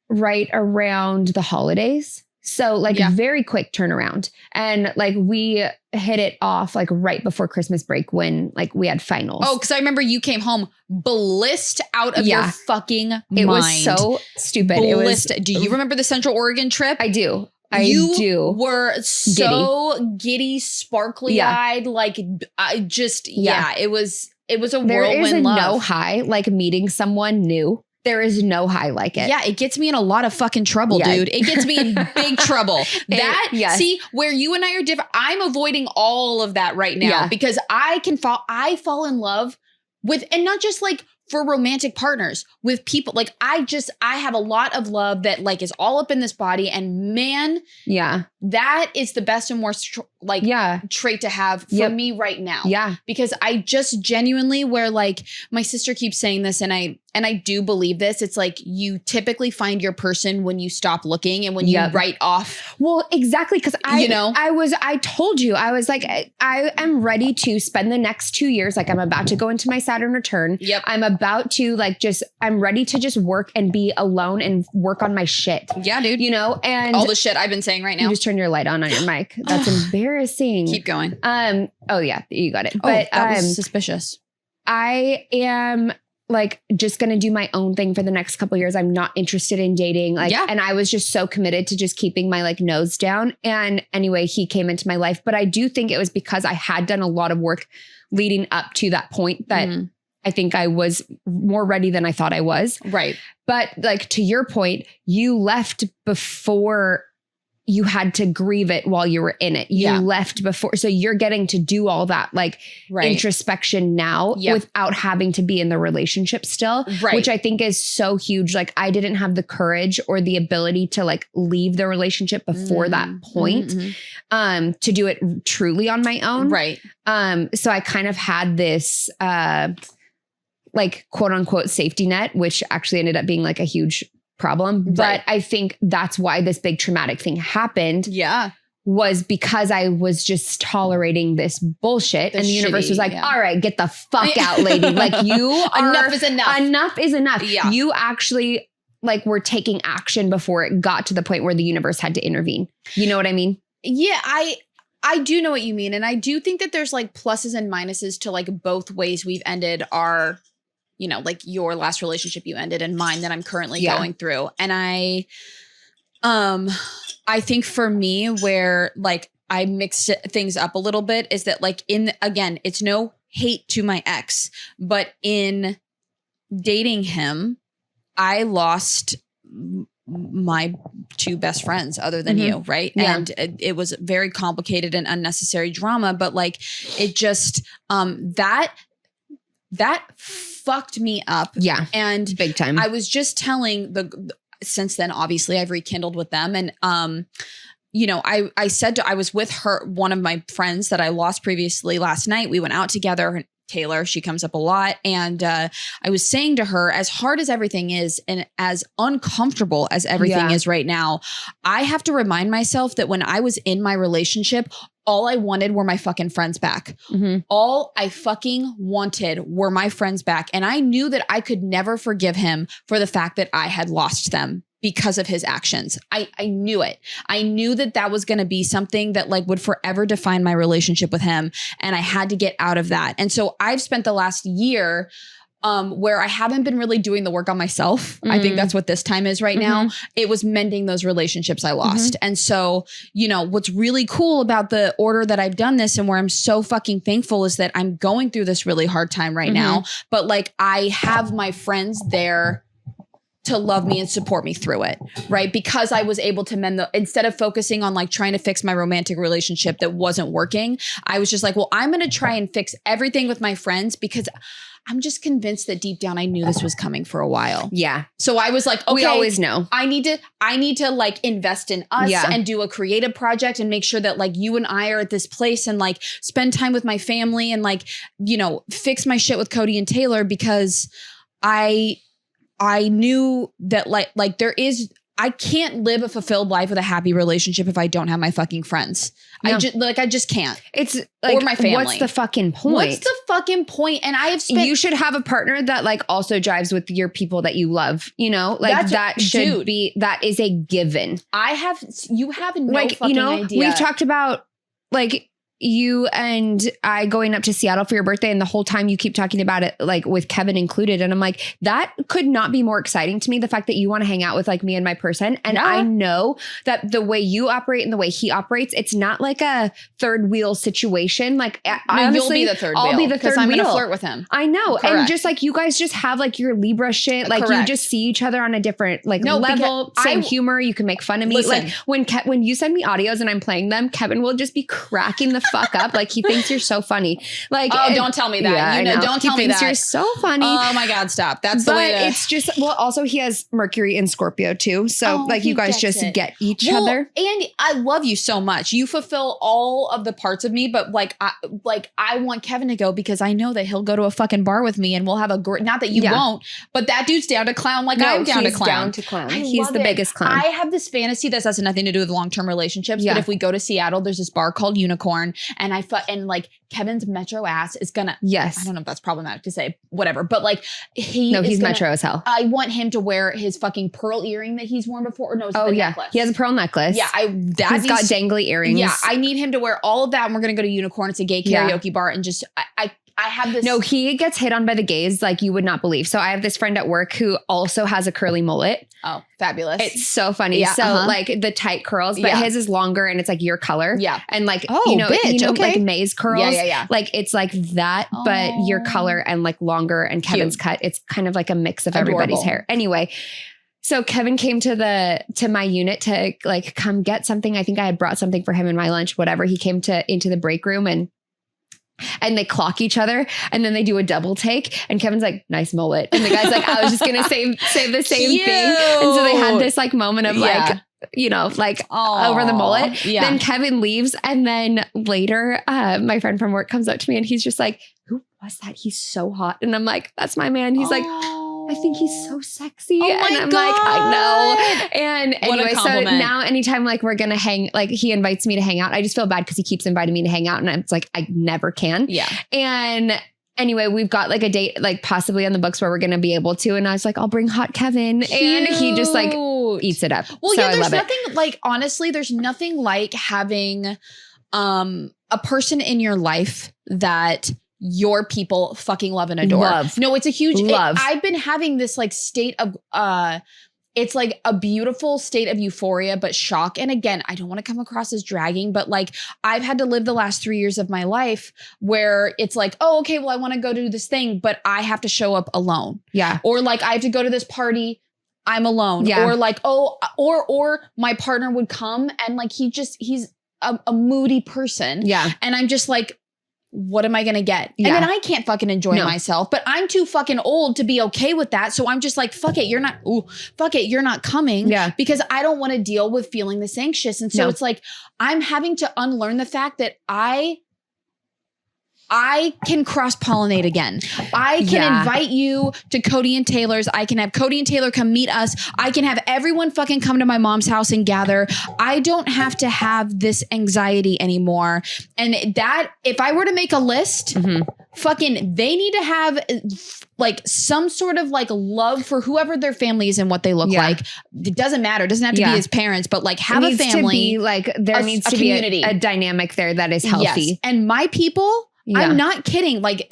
right around the holidays. So like Yeah. very quick turnaround. And like we hit it off like right before Christmas break when like we had finals. Oh, because I remember you came home blissed out of your Yeah. fucking mind. It was so stupid. It was. Blissed. Do you remember the Central Oregon trip? I do. You do. were so giddy, sparkly eyed. Like I just, it was a whirlwind There is a love. no high like meeting someone new. There is no high like it. Yeah, it gets me in a lot of fucking trouble, dude. It gets me in big trouble. See, where you and I are different, I'm avoiding all of that right now because I fall in love with, and not just like for romantic partners, with people. Like I have a lot of love that like is all up in this body, and man, that is the best and worst trait to have for me right now. Yeah. Because I just genuinely, where like my sister keeps saying this, and I do believe this. It's like you typically find your person when you stop looking and when you write off. Well, exactly. Cause I told you, I was like, I am ready to spend the next 2 years. Like I'm about to go into my Saturn return. Yep. I'm about to like, I'm ready to just work and be alone and work on my shit. Yeah, dude. You know, and all the shit I've been saying right now. You just turn your light on your mic. That's embarrassing. Keep going. Oh yeah, you got it. But that was suspicious. I am like just going to do my own thing for the next couple of years. I'm not interested in dating. And I was just so committed to just keeping my like nose down. And anyway, he came into my life, but I do think it was because I had done a lot of work leading up to that point that I think I was more ready than I thought I was. Right. But like to your point, you left before you had to grieve it while you were in it. You left before. So you're getting to do all that like introspection now without having to be in the relationship still, which I think is so huge. Like I didn't have the courage or the ability to like leave the relationship before that point, to do it truly on my own. Right. So I kind of had this, like quote unquote safety net, which actually ended up being like a huge problem. But I think that's why this big traumatic thing happened. Yeah. Was because I was just tolerating this bullshit. And the universe was like, all right, get the fuck out, lady. Like you are, enough is enough. Enough is enough. Yeah. You actually like were taking action before it got to the point where the universe had to intervene. You know what I mean? Yeah, I do know what you mean. And I do think that there's like pluses and minuses to like both ways we've ended our, you know, like your last relationship you ended and mine that I'm currently going through. And I think for me where like I mixed things up a little bit is that like again, it's no hate to my ex, but in dating him, I lost my two best friends other than you. Right. Yeah. And it was very complicated and unnecessary drama, but like it just, that fucked me up. Yeah. And big time. I was just telling since then, obviously I've rekindled with them. And, you know, I said I was with one of my friends that I lost previously last night. We went out together. Taylor, she comes up a lot. And I was saying to her, as hard as everything is and as uncomfortable as everything is right now, I have to remind myself that when I was in my relationship, all I wanted were my fucking friends back. All I fucking wanted were my friends back. And I knew that I could never forgive him for the fact that I had lost them because of his actions. I knew it. I knew that was going to be something that like would forever define my relationship with him. And I had to get out of that. And so I've spent the last year where I haven't been really doing the work on myself. I think that's what this time is right now. It was mending those relationships I lost. And so, you know, what's really cool about the order that I've done this and where I'm so fucking thankful is that I'm going through this really hard time right now. But like I have my friends there to love me and support me through it, right? Because I was able to instead of focusing on like trying to fix my romantic relationship that wasn't working, I was just like, well, I'm going to try and fix everything with my friends because I'm just convinced that deep down I knew this was coming for a while. Yeah. So I was like, okay, we always know. I need to like invest in us and do a creative project and make sure that like you and I are at this place and like spend time with my family and like, you know, fix my shit with Cody and Taylor because I knew that like there is I can't live a fulfilled life with a happy relationship if I don't have my fucking friends. No. I just can't. It's like, or my family. What's the fucking point? What's the fucking point? And I have spent. You should have a partner that like also jives with your people that you love. You know, like that should be, that is a given. You have no like, fucking idea. We've talked about like you and I going up to Seattle for your birthday, and the whole time you keep talking about it, like with Kevin included. And I'm like, that could not be more exciting to me. The fact that you want to hang out with like me and my person. And I know that the way you operate and the way he operates, it's not like a third wheel situation. Like honestly, you'll be the third wheel. I'll be the third I'm wheel. going to flirt with him. I know. Correct. And just like you guys just have like your Libra shit. Like you just see each other on a different like level, same humor. You can make fun of me. Listen, like when you send me audios and I'm playing them, Kevin will just be cracking the fuck up. Like he thinks you're so funny. Like, don't tell me that. Yeah, you know, don't tell me that. You're so funny. Oh my God, stop. That's the way to. It's just, well, also he has Mercury in Scorpio too. So like you guys just get each other. And I love you so much. You fulfill all of the parts of me, but I want Kevin to go because I know that he'll go to a fucking bar with me and we'll have a great, not that you won't, but that dude's down to clown like I'm down to clown. He's the biggest clown. I have this fantasy that has nothing to do with long-term relationships, but if we go to Seattle, there's this bar called Unicorn and and like Kevin's metro ass is gonna, I don't know if that's problematic to say, whatever, but like he's metro as hell. I want him to wear his fucking pearl earring that he's worn before. Or no, it's the necklace. He has a pearl necklace. Yeah, he's got dangly earrings. Yeah, I need him to wear all of that, and we're gonna go to Unicorn. It's a gay karaoke bar, and just I have this. No, he gets hit on by the gays like you would not believe. So I have this friend at work who also has a curly mullet. Oh, fabulous. It's so funny. Yeah, so like the tight curls, but his is longer and it's like your color. Yeah. And like, bitch, like May's curls. Yeah. Like it's like that, but your color and like longer and Kevin's cut. It's kind of like a mix of everybody's hair. Anyway. So Kevin came to my unit to like come get something. I think I had brought something for him in my lunch, whatever. He came into the break room and they clock each other and then they do a double take and Kevin's like, nice mullet. And the guy's like, I was just going to say the same thing. And so they had this like moment of like, over the mullet. Yeah. Then Kevin leaves. And then later, my friend from work comes up to me and he's just like, who was that? He's so hot. And I'm like, that's my man. He's like, I think he's so sexy. Oh my and I'm God. like, I know. And anyway, so now anytime like we're going to hang, like he invites me to hang out, I just feel bad because he keeps inviting me to hang out. And it's like, I never can. Yeah. And anyway, we've got like a date, like possibly on the books where we're going to be able to. And I was like, I'll bring hot Kevin. Cute. And he just like eats it up. Well, so yeah, I there's love nothing like, honestly, there's nothing like having a person in your life that your people fucking love and adore. No, it's a huge love. I've been having this like state of it's like a beautiful state of euphoria, but shock. And again, I don't want to come across as dragging, but like I've had to live the last 3 years of my life where it's like, oh, okay, well, I want to go do this thing, but I have to show up alone. Yeah. Or like I have to go to this party. I'm alone. Yeah. Or like, or my partner would come and like, he's a moody person. Yeah. And I'm just like, what am I going to get? Yeah. And then I can't fucking enjoy myself, but I'm too fucking old to be okay with that. So I'm just like, fuck it. You're not coming. Yeah. Because I don't want to deal with feeling this anxious. And so it's like, I'm having to unlearn the fact that I can cross-pollinate again. I can invite you to Cody and Taylor's. I can have Cody and Taylor come meet us. I can have everyone fucking come to my mom's house and gather. I don't have to have this anxiety anymore. And that, if I were to make a list, fucking, they need to have like some sort of like love for whoever their family is and what they look like. It doesn't matter. It doesn't have to be his parents, but like have a family. To be like there needs to be a dynamic there that is healthy. Yes. And my people, I'm not kidding. Like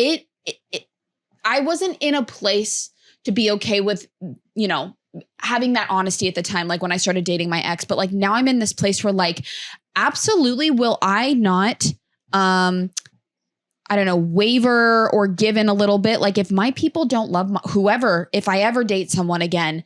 I wasn't in a place to be okay with, having that honesty at the time, like when I started dating my ex, but like now I'm in this place where like, absolutely will I not, waver or give in a little bit. Like if my people don't love whoever, if I ever date someone again,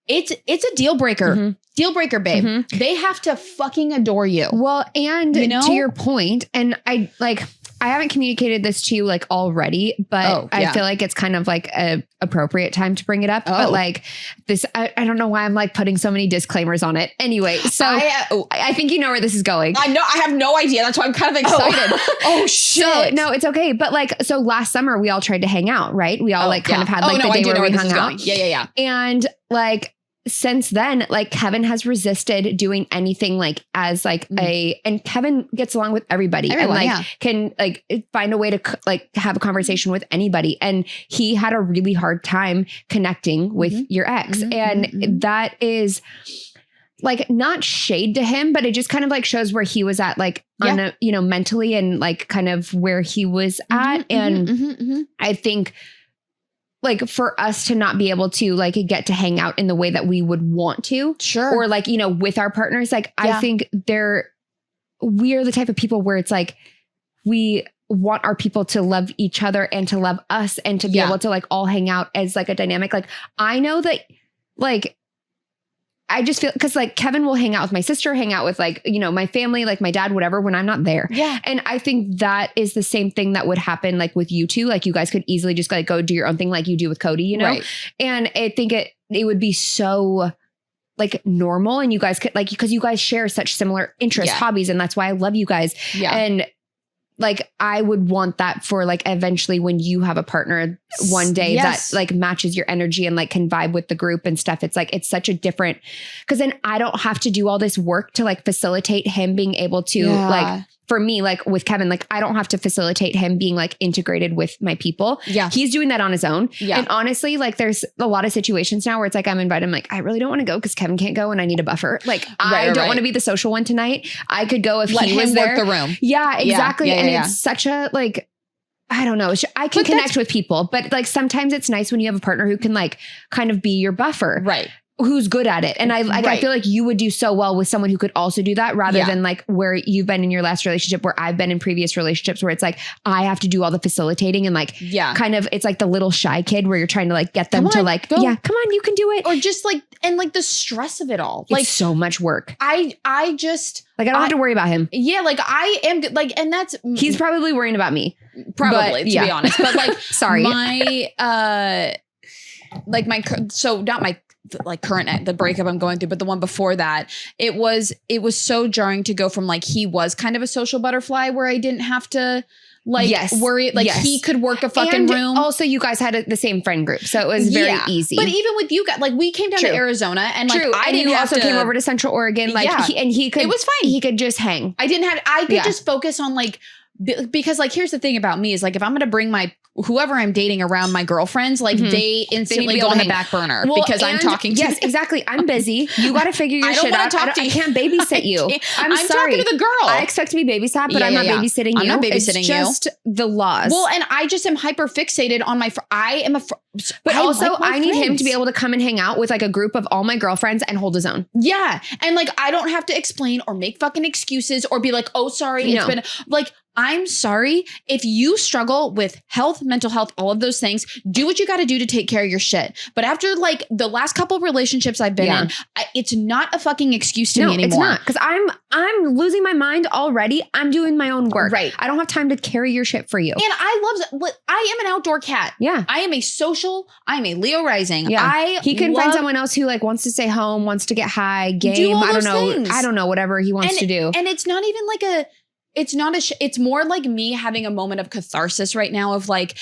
it's a deal breaker. Deal breaker, babe. They have to fucking adore you. Well, and to your point, and I haven't communicated this to you like already, but I feel like it's kind of like a appropriate time to bring it up. But like this, I don't know why I'm like putting so many disclaimers on it. Anyway, so I think you know where this is going. I know. I have no idea. That's why I'm kind of excited. Oh shit. So, no, it's okay. But like, so last summer we all tried to hang out, right? We all kind of had like the day where we hung out. Yeah. And like, since then, like Kevin has resisted doing anything like as like and Kevin gets along with everybody and like can like find a way to like have a conversation with anybody. And he had a really hard time connecting with your ex. And that is like not shade to him, but it just kind of like shows where he was at, like on a, you know, mentally and like kind of where he was at. And I think like for us to not be able to like get to hang out in the way that we would want to, or like, you know, with our partners, like I think we are the type of people where it's like, we want our people to love each other and to love us and to be able to like all hang out as like a dynamic. Like I know that like, I just feel because like Kevin will hang out with my sister, hang out with like, you know, my family, like my dad, whatever, when I'm not there. Yeah. And I think that is the same thing that would happen like with you two. Like you guys could easily just like go do your own thing like you do with Cody, you know? Right. And I think it would be so like normal and you guys could like, because you guys share such similar interests, hobbies. And that's why I love you guys. Yeah. And like, I would want that for like eventually when you have a partner one day that like matches your energy and like can vibe with the group and stuff. It's like, it's such a different, because then I don't have to do all this work to like facilitate him being able to like, for me, like with Kevin, like I don't have to facilitate him being like integrated with my people. Yeah. He's doing that on his own. Yeah. And honestly, like there's a lot of situations now where it's like, I'm invited. I'm like, I really don't want to go because Kevin can't go and I need a buffer. Like I don't want to be the social one tonight. I could go if he was there. Let him work the room. Yeah, exactly. And it's such a like, I don't know. I can connect with people, but like sometimes it's nice when you have a partner who can like kind of be your buffer. Right. Who's good at it. And I feel like you would do so well with someone who could also do that rather than like where you've been in your last relationship, where I've been in previous relationships where it's like, I have to do all the facilitating and like, kind of, it's like the little shy kid where you're trying to like get them to like, come on, you can do it. Or just like, and like the stress of it all. It's like so much work. I just like, I don't have to worry about him. Yeah. Like I am like, and that's, he's probably worrying about me. Probably to be honest, but like, sorry, my, like my, so not my, like current, the breakup I'm going through, but the one before that, it was so jarring to go from like, he was kind of a social butterfly where I didn't have to like worry, like he could work a fucking room. Also, you guys had the same friend group, so it was very easy. But even with you guys, like we came down to Arizona and like I didn't have also came over to Central Oregon, like he could, it was fine. He could just hang. I could just focus on like, because like, here's the thing about me is like, if I'm going to bring my whoever I'm dating around my girlfriends, like they instantly go on the back burner because I'm talking to Yes, exactly. I'm busy. You got to figure your shit out. I can't babysit you. I'm sorry. Talking to the girl. I expect to be babysat, but I'm not babysitting you. I'm not babysitting you. It's just the laws. Well, and I just am hyper fixated on my, but also I need him to be able to come and hang out with like a group of all my girlfriends and hold his own. Yeah. And like, I don't have to explain or make fucking excuses or be like, oh, sorry. It's been like, I'm sorry. If you struggle with health, mental health, all of those things, do what you got to do to take care of your shit. But after like the last couple of relationships I've been in, it's not a fucking excuse to me anymore. It's not, because I'm losing my mind already. I'm doing my own work. Right. I don't have time to carry your shit for you. And I am an outdoor cat. Yeah. I am a social. I am a Leo rising. Yeah. He can find someone else who like wants to stay home, wants to get high, game. I don't know. Things. I don't know, whatever he wants to do. And it's not even like it's more like me having a moment of catharsis right now of like,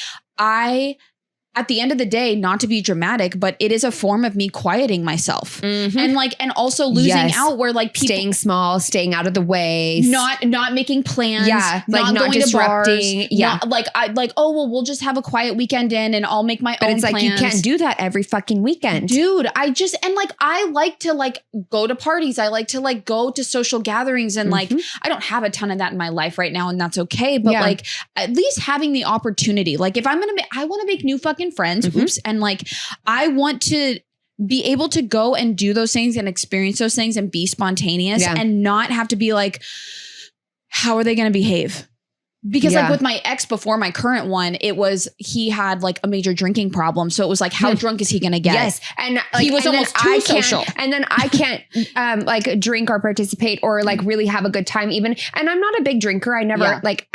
at the end of the day, not to be dramatic, but it is a form of me quieting myself and like, and also losing out where like people staying small, staying out of the way, not making plans, like not going disrupting, to bars, we'll just have a quiet weekend in and I'll make my own plans. Like you can't do that every fucking weekend, dude. I like to like go to parties. I like to like go to social gatherings and like, I don't have a ton of that in my life right now and that's okay. But like at least having the opportunity, like if I want to make new fucking friends. And like, I want to be able to go and do those things and experience those things and be spontaneous and not have to be like, how are they going to behave? Because like with my ex before my current one, he had like a major drinking problem. So it was like, how drunk is he going to get? Yes. And like, he was almost too social. And then I can't like drink or participate or like really have a good time even. And I'm not a big drinker. I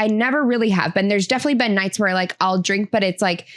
never really have been. There's definitely been nights where like I'll drink, but it's like,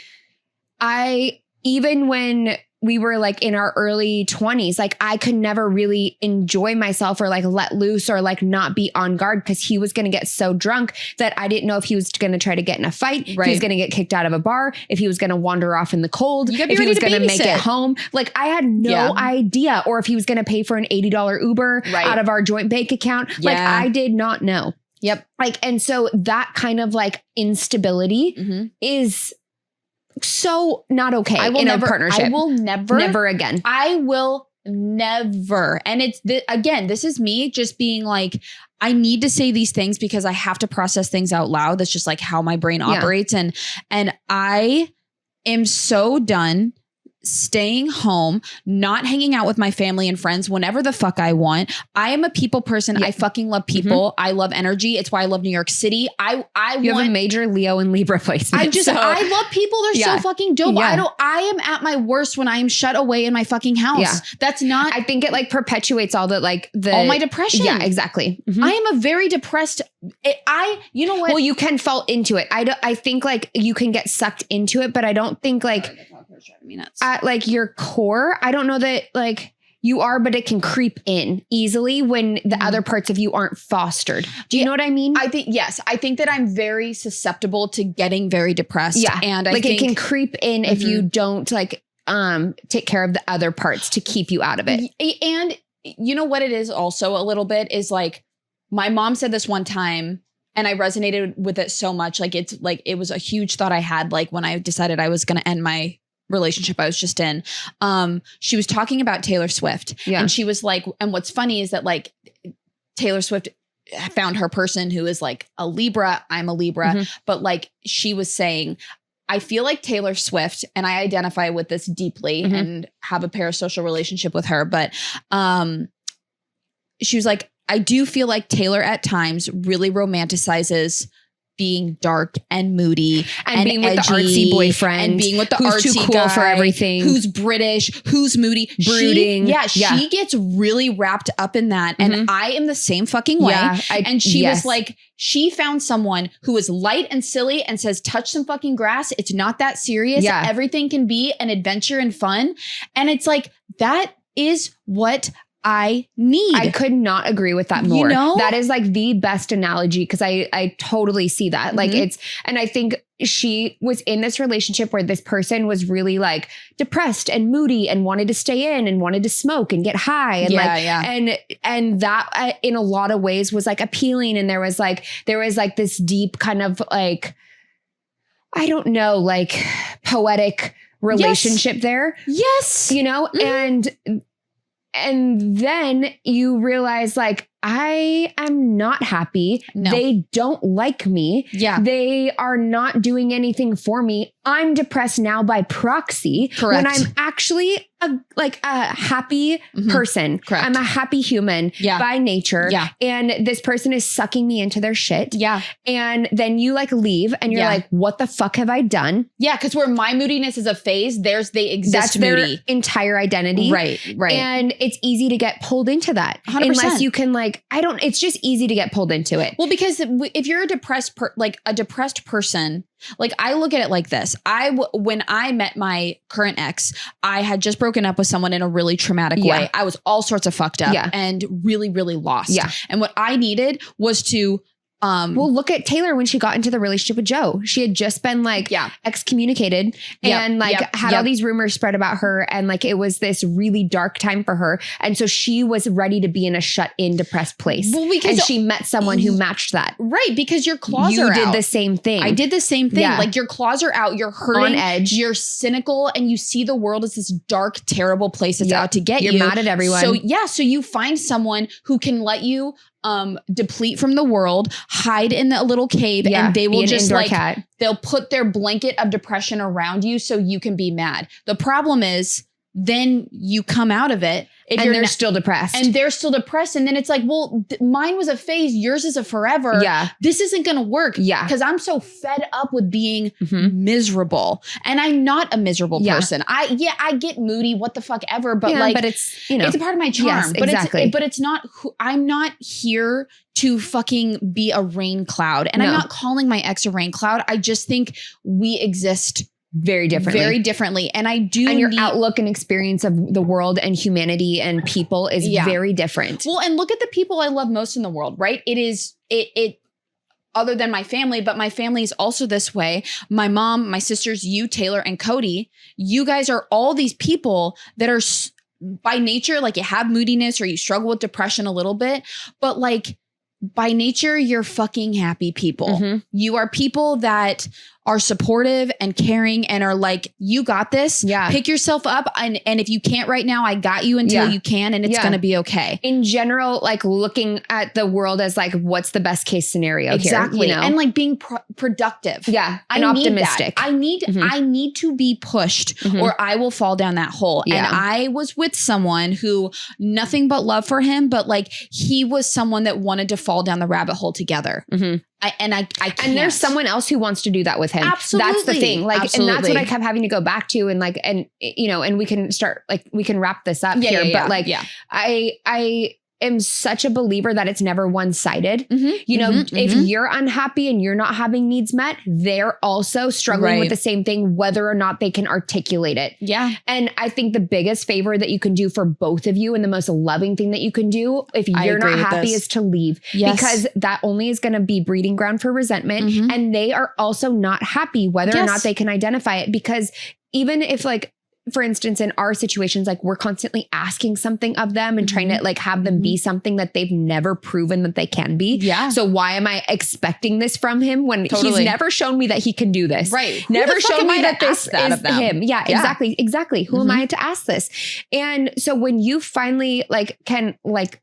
even when we were like in our early 20s, like I could never really enjoy myself or like let loose or like not be on guard because he was going to get so drunk that I didn't know if he was going to try to get in a fight, if he was going to get kicked out of a bar, if he was going to wander off in the cold, if he was going to make it home. Like I had no idea, or if he was going to pay for an $80 Uber out of our joint bank account. Like I did not know. Yep. Like, and so that kind of like instability is so not okay in a partnership. I will never again. I will never. And it's again, this is me just being like, I need to say these things because I have to process things out loud. That's just like how my brain operates. And I am so done staying home, not hanging out with my family and friends whenever the fuck I want. I am a people person. I fucking love people. I love energy. It's why I love New York City. You have a major Leo and Libra placement. I love people. They're so fucking dope. I am at my worst when I am shut away in my fucking house. That's not, I think it like perpetuates all all my depression. Yeah, exactly. I am a very depressed, you know what? Well, you can fall into it. I think like you can get sucked into it, but I don't think like at like your core, I don't know that like you are, but it can creep in easily when the other parts of you aren't fostered. Do you know what I mean? I think, yes. I think that I'm very susceptible to getting very depressed. Yeah. And I think it can creep in if you don't like take care of the other parts to keep you out of it. And you know what it is also a little bit is like, my mom said this one time and I resonated with it so much. Like, it's like, it was a huge thought I had, like when I decided I was going to end my relationship I was just in. She was talking about Taylor Swift and she was like, and what's funny is that like Taylor Swift found her person who is like a Libra. I'm a Libra, but like she was saying, I feel like Taylor Swift, and I identify with this deeply and have a parasocial relationship with her. But she was like, I do feel like Taylor at times really romanticizes being dark and moody and being with the artsy boyfriend and being with the who's artsy too cool guy for everything, who's British, who's moody, brooding. She gets really wrapped up in that. And I am the same fucking way. And she was like, she found someone who is light and silly and says, touch some fucking grass. It's not that serious. Everything can be an adventure and fun. And it's like, that is what I need. I could not agree with that more. You know? That is like the best analogy because I totally see that. Like and I think she was in this relationship where this person was really like depressed and moody and wanted to stay in and wanted to smoke and get high and and that in a lot of ways was like appealing. And there was like this deep kind of like, I don't know, like poetic relationship there. Yes. You know, and then you realize like, I am not happy. No. They don't like me. Yeah. They are not doing anything for me. I'm depressed now by proxy. Correct. When I'm actually a happy person. Correct. I'm a happy human by nature. Yeah. And this person is sucking me into their shit. Yeah. And then you like leave and you're like, what the fuck have I done? Yeah. Cause where my moodiness is a phase, they exist. That's moody. Their entire identity. Right. And it's easy to get pulled into that 100%. Unless you can like, it's just easy to get pulled into it. Well, because if you're a depressed person, like I look at it like this. When I met my current ex, I had just broken up with someone in a really traumatic way. I was all sorts of fucked up and really, really lost. Yeah. And what I needed was to well, look at Taylor when she got into the relationship with Joe. She had just been like excommunicated and had all these rumors spread about her. And like, it was this really dark time for her. And so she was ready to be in a shut in depressed place. Well, and she met someone who matched that. Right. Because your claws are out. You did the same thing. I did the same thing. Yeah. Like your claws are out. You're hurting. On edge. You're cynical and you see the world as this dark, terrible place that's out to get you. You're mad at everyone. So you find someone who can let you deplete from the world, hide in a little cave, and they will just like they'll put their blanket of depression around you so you can be mad. The problem is then you come out of it and they're still depressed. And they're still depressed. And then it's like, well, mine was a phase. Yours is a forever. Yeah. This isn't going to work. Yeah. Because I'm so fed up with being miserable. And I'm not a miserable person. I get moody, what the fuck ever. But but it's, it's a part of my charm. Yes, but exactly. But it's not, I'm not here to fucking be a rain cloud. And I'm not calling my ex a rain cloud. I just think we exist very differently. Very differently. And I do and your outlook and experience of the world and humanity and people is very different. Well, and look at the people I love most in the world, right? It other than my family, but my family is also this way. My mom, my sisters, you, Taylor, and Cody, you guys are all these people that are by nature, like you have moodiness or you struggle with depression a little bit, but like by nature, you're fucking happy people. You are people that are supportive and caring and are like, you got this. Pick yourself up. And if you can't right now, I got you until you can, and it's going to be okay. In general, like looking at the world as like, what's the best case scenario exactly. here? You know? And like being productive. And optimistic. I need to be pushed or I will fall down that hole. And I was with someone who nothing but love for him, but like he was someone that wanted to fall down the rabbit hole together. I can't. And there's someone else who wants to do that with him. Absolutely. That's the thing. Like, Absolutely. and that's what I kept having to go back to. And like, and you know, and we can start, like, we can wrap this up here. But like, I am such a believer that it's never one-sided. You know, if you're unhappy and you're not having needs met, they're also struggling with the same thing, whether or not they can articulate it. And I think the biggest favor that you can do for both of you and the most loving thing that you can do if you're not happy is to leave. Because that only is going to be breeding ground for resentment. And they are also not happy whether or not they can identify it. Because even if like, for instance, in our situations, like we're constantly asking something of them and trying to like have them be something that they've never proven that they can be. So why am I expecting this from him when he's never shown me that he can do this? Never shown me that this is him. Exactly. Who am I to ask this? And so when you finally like can like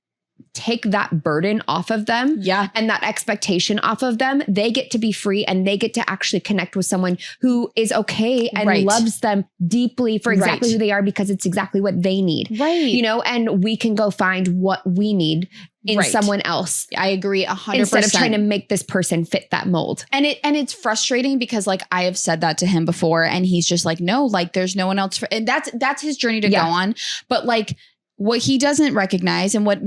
take that burden off of them and that expectation off of them, they get to be free and they get to actually connect with someone who is okay and loves them deeply for exactly who they are, because it's exactly what they need. You know, and we can go find what we need in someone else. I agree 100%. Instead of trying to make this person fit that mold. And it's frustrating because like I have said that to him before and he's just like, no, like there's no one else and that's his journey to go on. But like, what he doesn't recognize and what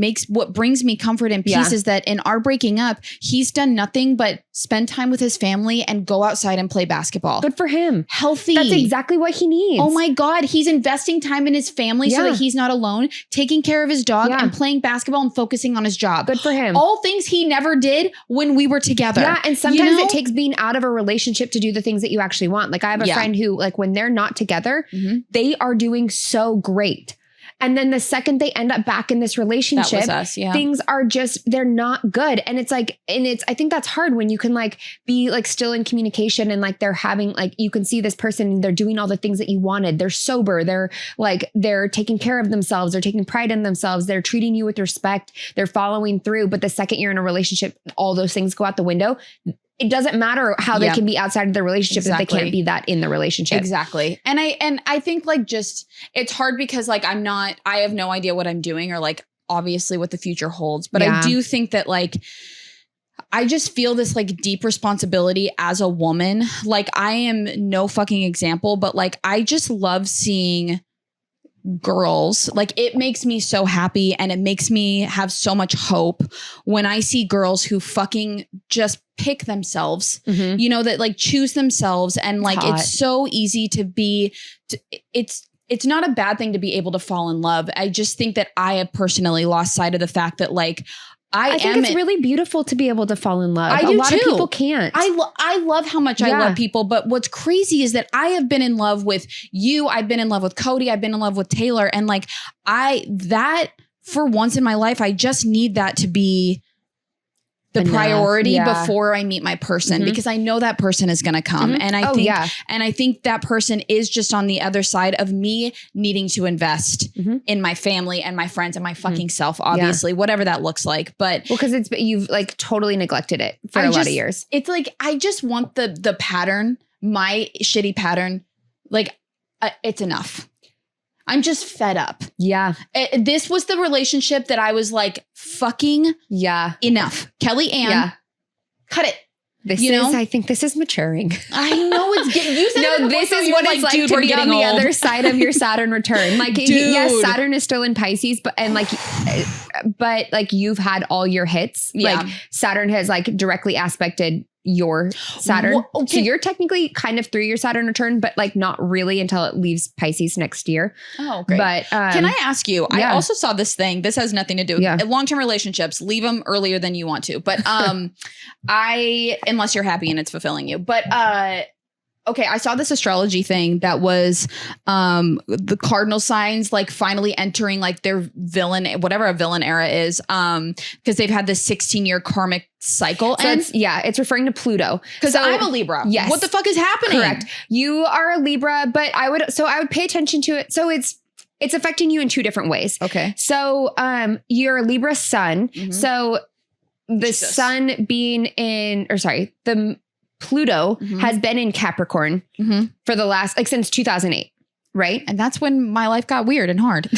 brings me comfort and peace is that in our breaking up, he's done nothing but spend time with his family and go outside and play basketball. Good for him. Healthy. That's exactly what he needs. Oh my God. He's investing time in his family so that he's not alone, taking care of his dog and playing basketball and focusing on his job. Good for him. All things he never did when we were together. And sometimes it takes being out of a relationship to do the things that you actually want. Like I have a friend who like when they're not together, they are doing so great. And then the second they end up back in this relationship, that was us, things are just, they're not good. And it's like, I think that's hard when you can like be like still in communication and like they're having like, you can see this person and they're doing all the things that you wanted. They're sober. They're like, they're taking care of themselves. They're taking pride in themselves. They're treating you with respect. They're following through. But the second you're in a relationship, all those things go out the window. It doesn't matter how they can be outside of the relationship if they can't be that in the relationship. Exactly. And I think like just, it's hard because like I have no idea what I'm doing or like obviously what the future holds. But I do think that like, I just feel this like deep responsibility as a woman. Like I am no fucking example, but like, I just love seeing girls. Like it makes me so happy and it makes me have so much hope when I see girls who fucking just pick themselves, you know, that like choose themselves and like it's so easy to be it's not a bad thing to be able to fall in love. I just think that I have personally lost sight of the fact that like I think it's really beautiful to be able to fall in love. I do a lot too. of people can't. I love how much I love people, but what's crazy is that I have been in love with you. I've been in love with Cody. I've been in love with Taylor. And like that for once in my life, I just need that to be the priority before I meet my person, because I know that person is going to come. And I think that person is just on the other side of me needing to invest in my family and my friends and my fucking self, obviously, whatever that looks like. But because you've like totally neglected it for a lot of years. It's like, I just want the pattern, my shitty pattern. Like it's enough. I'm just fed up. This was the relationship that I was like, fucking enough. Kelly Ann, cut it. I think this is maturing. I know it's getting, you said no, this is what it's like to be on the other side of your Saturn return. Like, yes, Saturn is still in Pisces, but like you've had all your hits. Like Saturn has like directly aspected your Saturn. Wha- okay. So you're technically kind of through your Saturn return, but like not really until it leaves Pisces next year. Oh, great. But can I ask you, I yeah. also saw this thing. This has nothing to do with long-term relationships. Leave them earlier than you want to. But unless you're happy and it's fulfilling you. But okay, I saw this astrology thing that was the cardinal signs like finally entering like their villain, whatever a villain era is, because they've had this 16-year karmic cycle. So it's referring to Pluto. Because I'm a Libra. Yes. What the fuck is happening? Correct. You are a Libra, but I would pay attention to it. So it's affecting you in two different ways. Okay. So you're a Libra sun. Mhm. So the Jesus. sun being the Pluto has been in Capricorn for the last, like since 2008, right? And that's when my life got weird and hard.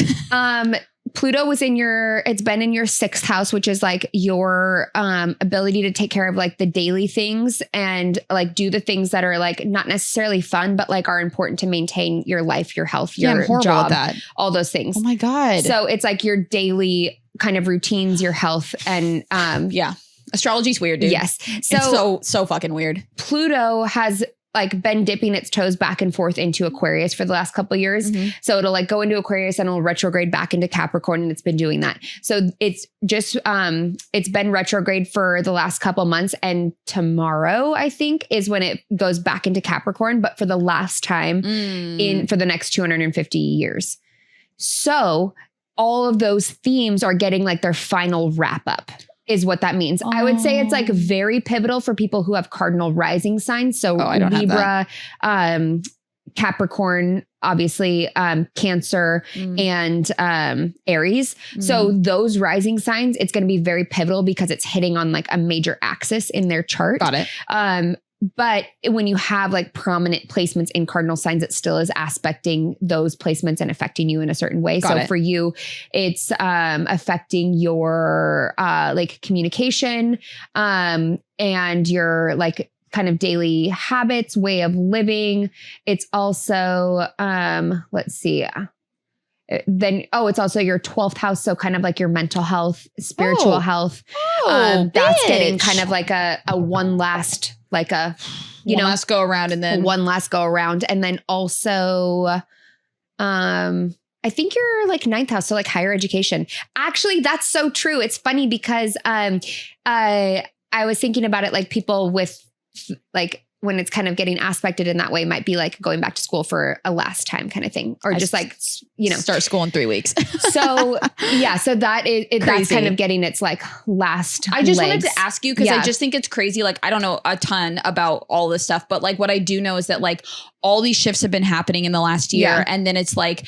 Pluto was it's been in your 6th house, which is like your ability to take care of like the daily things and like do the things that are like not necessarily fun, but like are important to maintain your life, your health, your I'm horrible job, at that. all those things. Oh my God. So it's like your daily kind of routines, your health, and yeah. Astrology's weird, dude. yes. It's so fucking weird. Pluto has like been dipping its toes back and forth into Aquarius for the last couple of years. So it'll like go into Aquarius and it'll retrograde back into Capricorn, and it's been doing that. So it's just it's been retrograde for the last couple months, and tomorrow I think is when it goes back into Capricorn, but for the last time for the next 250 years. So all of those themes are getting like their final wrap up. Is what that means. I would say it's like very pivotal for people who have cardinal rising signs. So I don't Libra, Capricorn, obviously, Cancer, and Aries. So those rising signs, it's going to be very pivotal because it's hitting on like a major axis in their chart. Got it. But when you have like prominent placements in cardinal signs, it still is aspecting those placements and affecting you in a certain way. Got it. For you, it's affecting your like communication and your like kind of daily habits, way of living. It's also, let's see. Then, it's also your 12th house. So kind of like your mental health, spiritual health. That's getting kind of like a one last, like one last go around, and then one last go around. And then also, I think you're like 9th house. So like higher education. Actually, that's so true. It's funny because, I was thinking about it, like people with like, when it's kind of getting aspected in that way, might be like going back to school for a last time kind of thing, or just like, start school in 3 weeks. So yeah, so that is, that's kind of getting its like last I just legs. wanted to ask you, because I just think it's crazy. Like, I don't know a ton about all this stuff, but like what I do know is that like all these shifts have been happening in the last year. And then it's like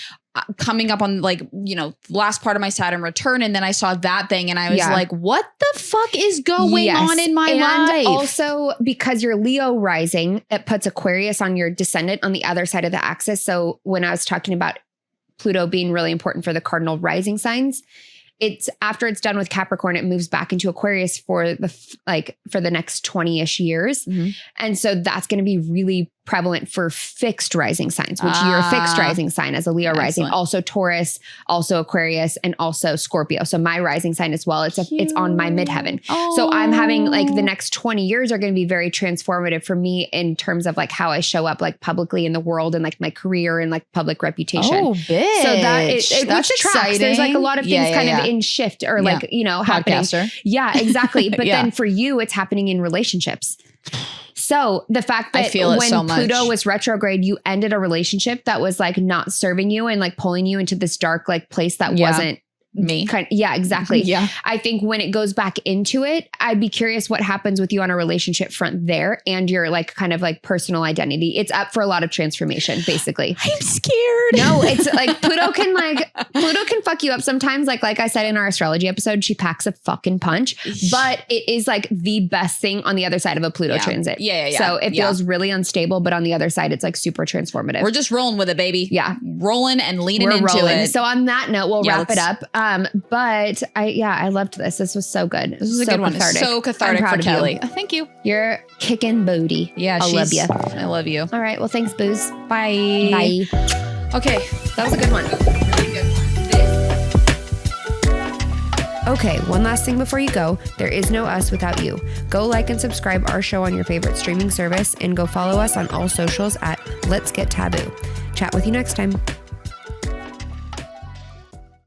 coming up on like, last part of my Saturn return. And then I saw that thing and I was like, what the fuck is going on in my life? Also, because you're Leo rising, it puts Aquarius on your descendant on the other side of the axis. So when I was talking about Pluto being really important for the cardinal rising signs, it's after it's done with Capricorn, it moves back into Aquarius for the next 20-ish years. And so that's going to be really prevalent for fixed rising signs, which you're a fixed rising sign as a Leo rising, also Taurus, also Aquarius, and also Scorpio. So my rising sign as well, it's on my midheaven. So I'm having like the next 20 years are going to be very transformative for me in terms of like how I show up like publicly in the world and like my career and like public reputation. Oh, bitch. So that's exciting. There's like a lot of things kind of in shift or like, happening. Podcaster. Yeah, exactly. But then for you, it's happening in relationships. So the fact that when Pluto was retrograde, you ended a relationship that was like not serving you and like pulling you into this dark like place that wasn't me. Exactly. Yeah. I think when it goes back into it, I'd be curious what happens with you on a relationship front there and your like kind of like personal identity. It's up for a lot of transformation, basically. I'm scared. No, it's like Pluto can fuck you up sometimes. Like I said in our astrology episode, she packs a fucking punch, but it is like the best thing on the other side of a Pluto transit. Yeah. So it feels really unstable, but on the other side, it's like super transformative. We're just rolling with it, baby. Yeah. Rolling and leaning into it. So on that note, we'll wrap it up. But I loved this. This was so good. This was a good one. So cathartic for Kelly. Thank you. You're kicking booty. Yeah, I love you. I love you. All right. Well, thanks, Booze. Bye. Bye. Okay. That was a good one. Really good. Okay, one last thing before you go. There is no us without you. Go like and subscribe our show on your favorite streaming service and go follow us on all socials at Let's Get Taboo. Chat with you next time.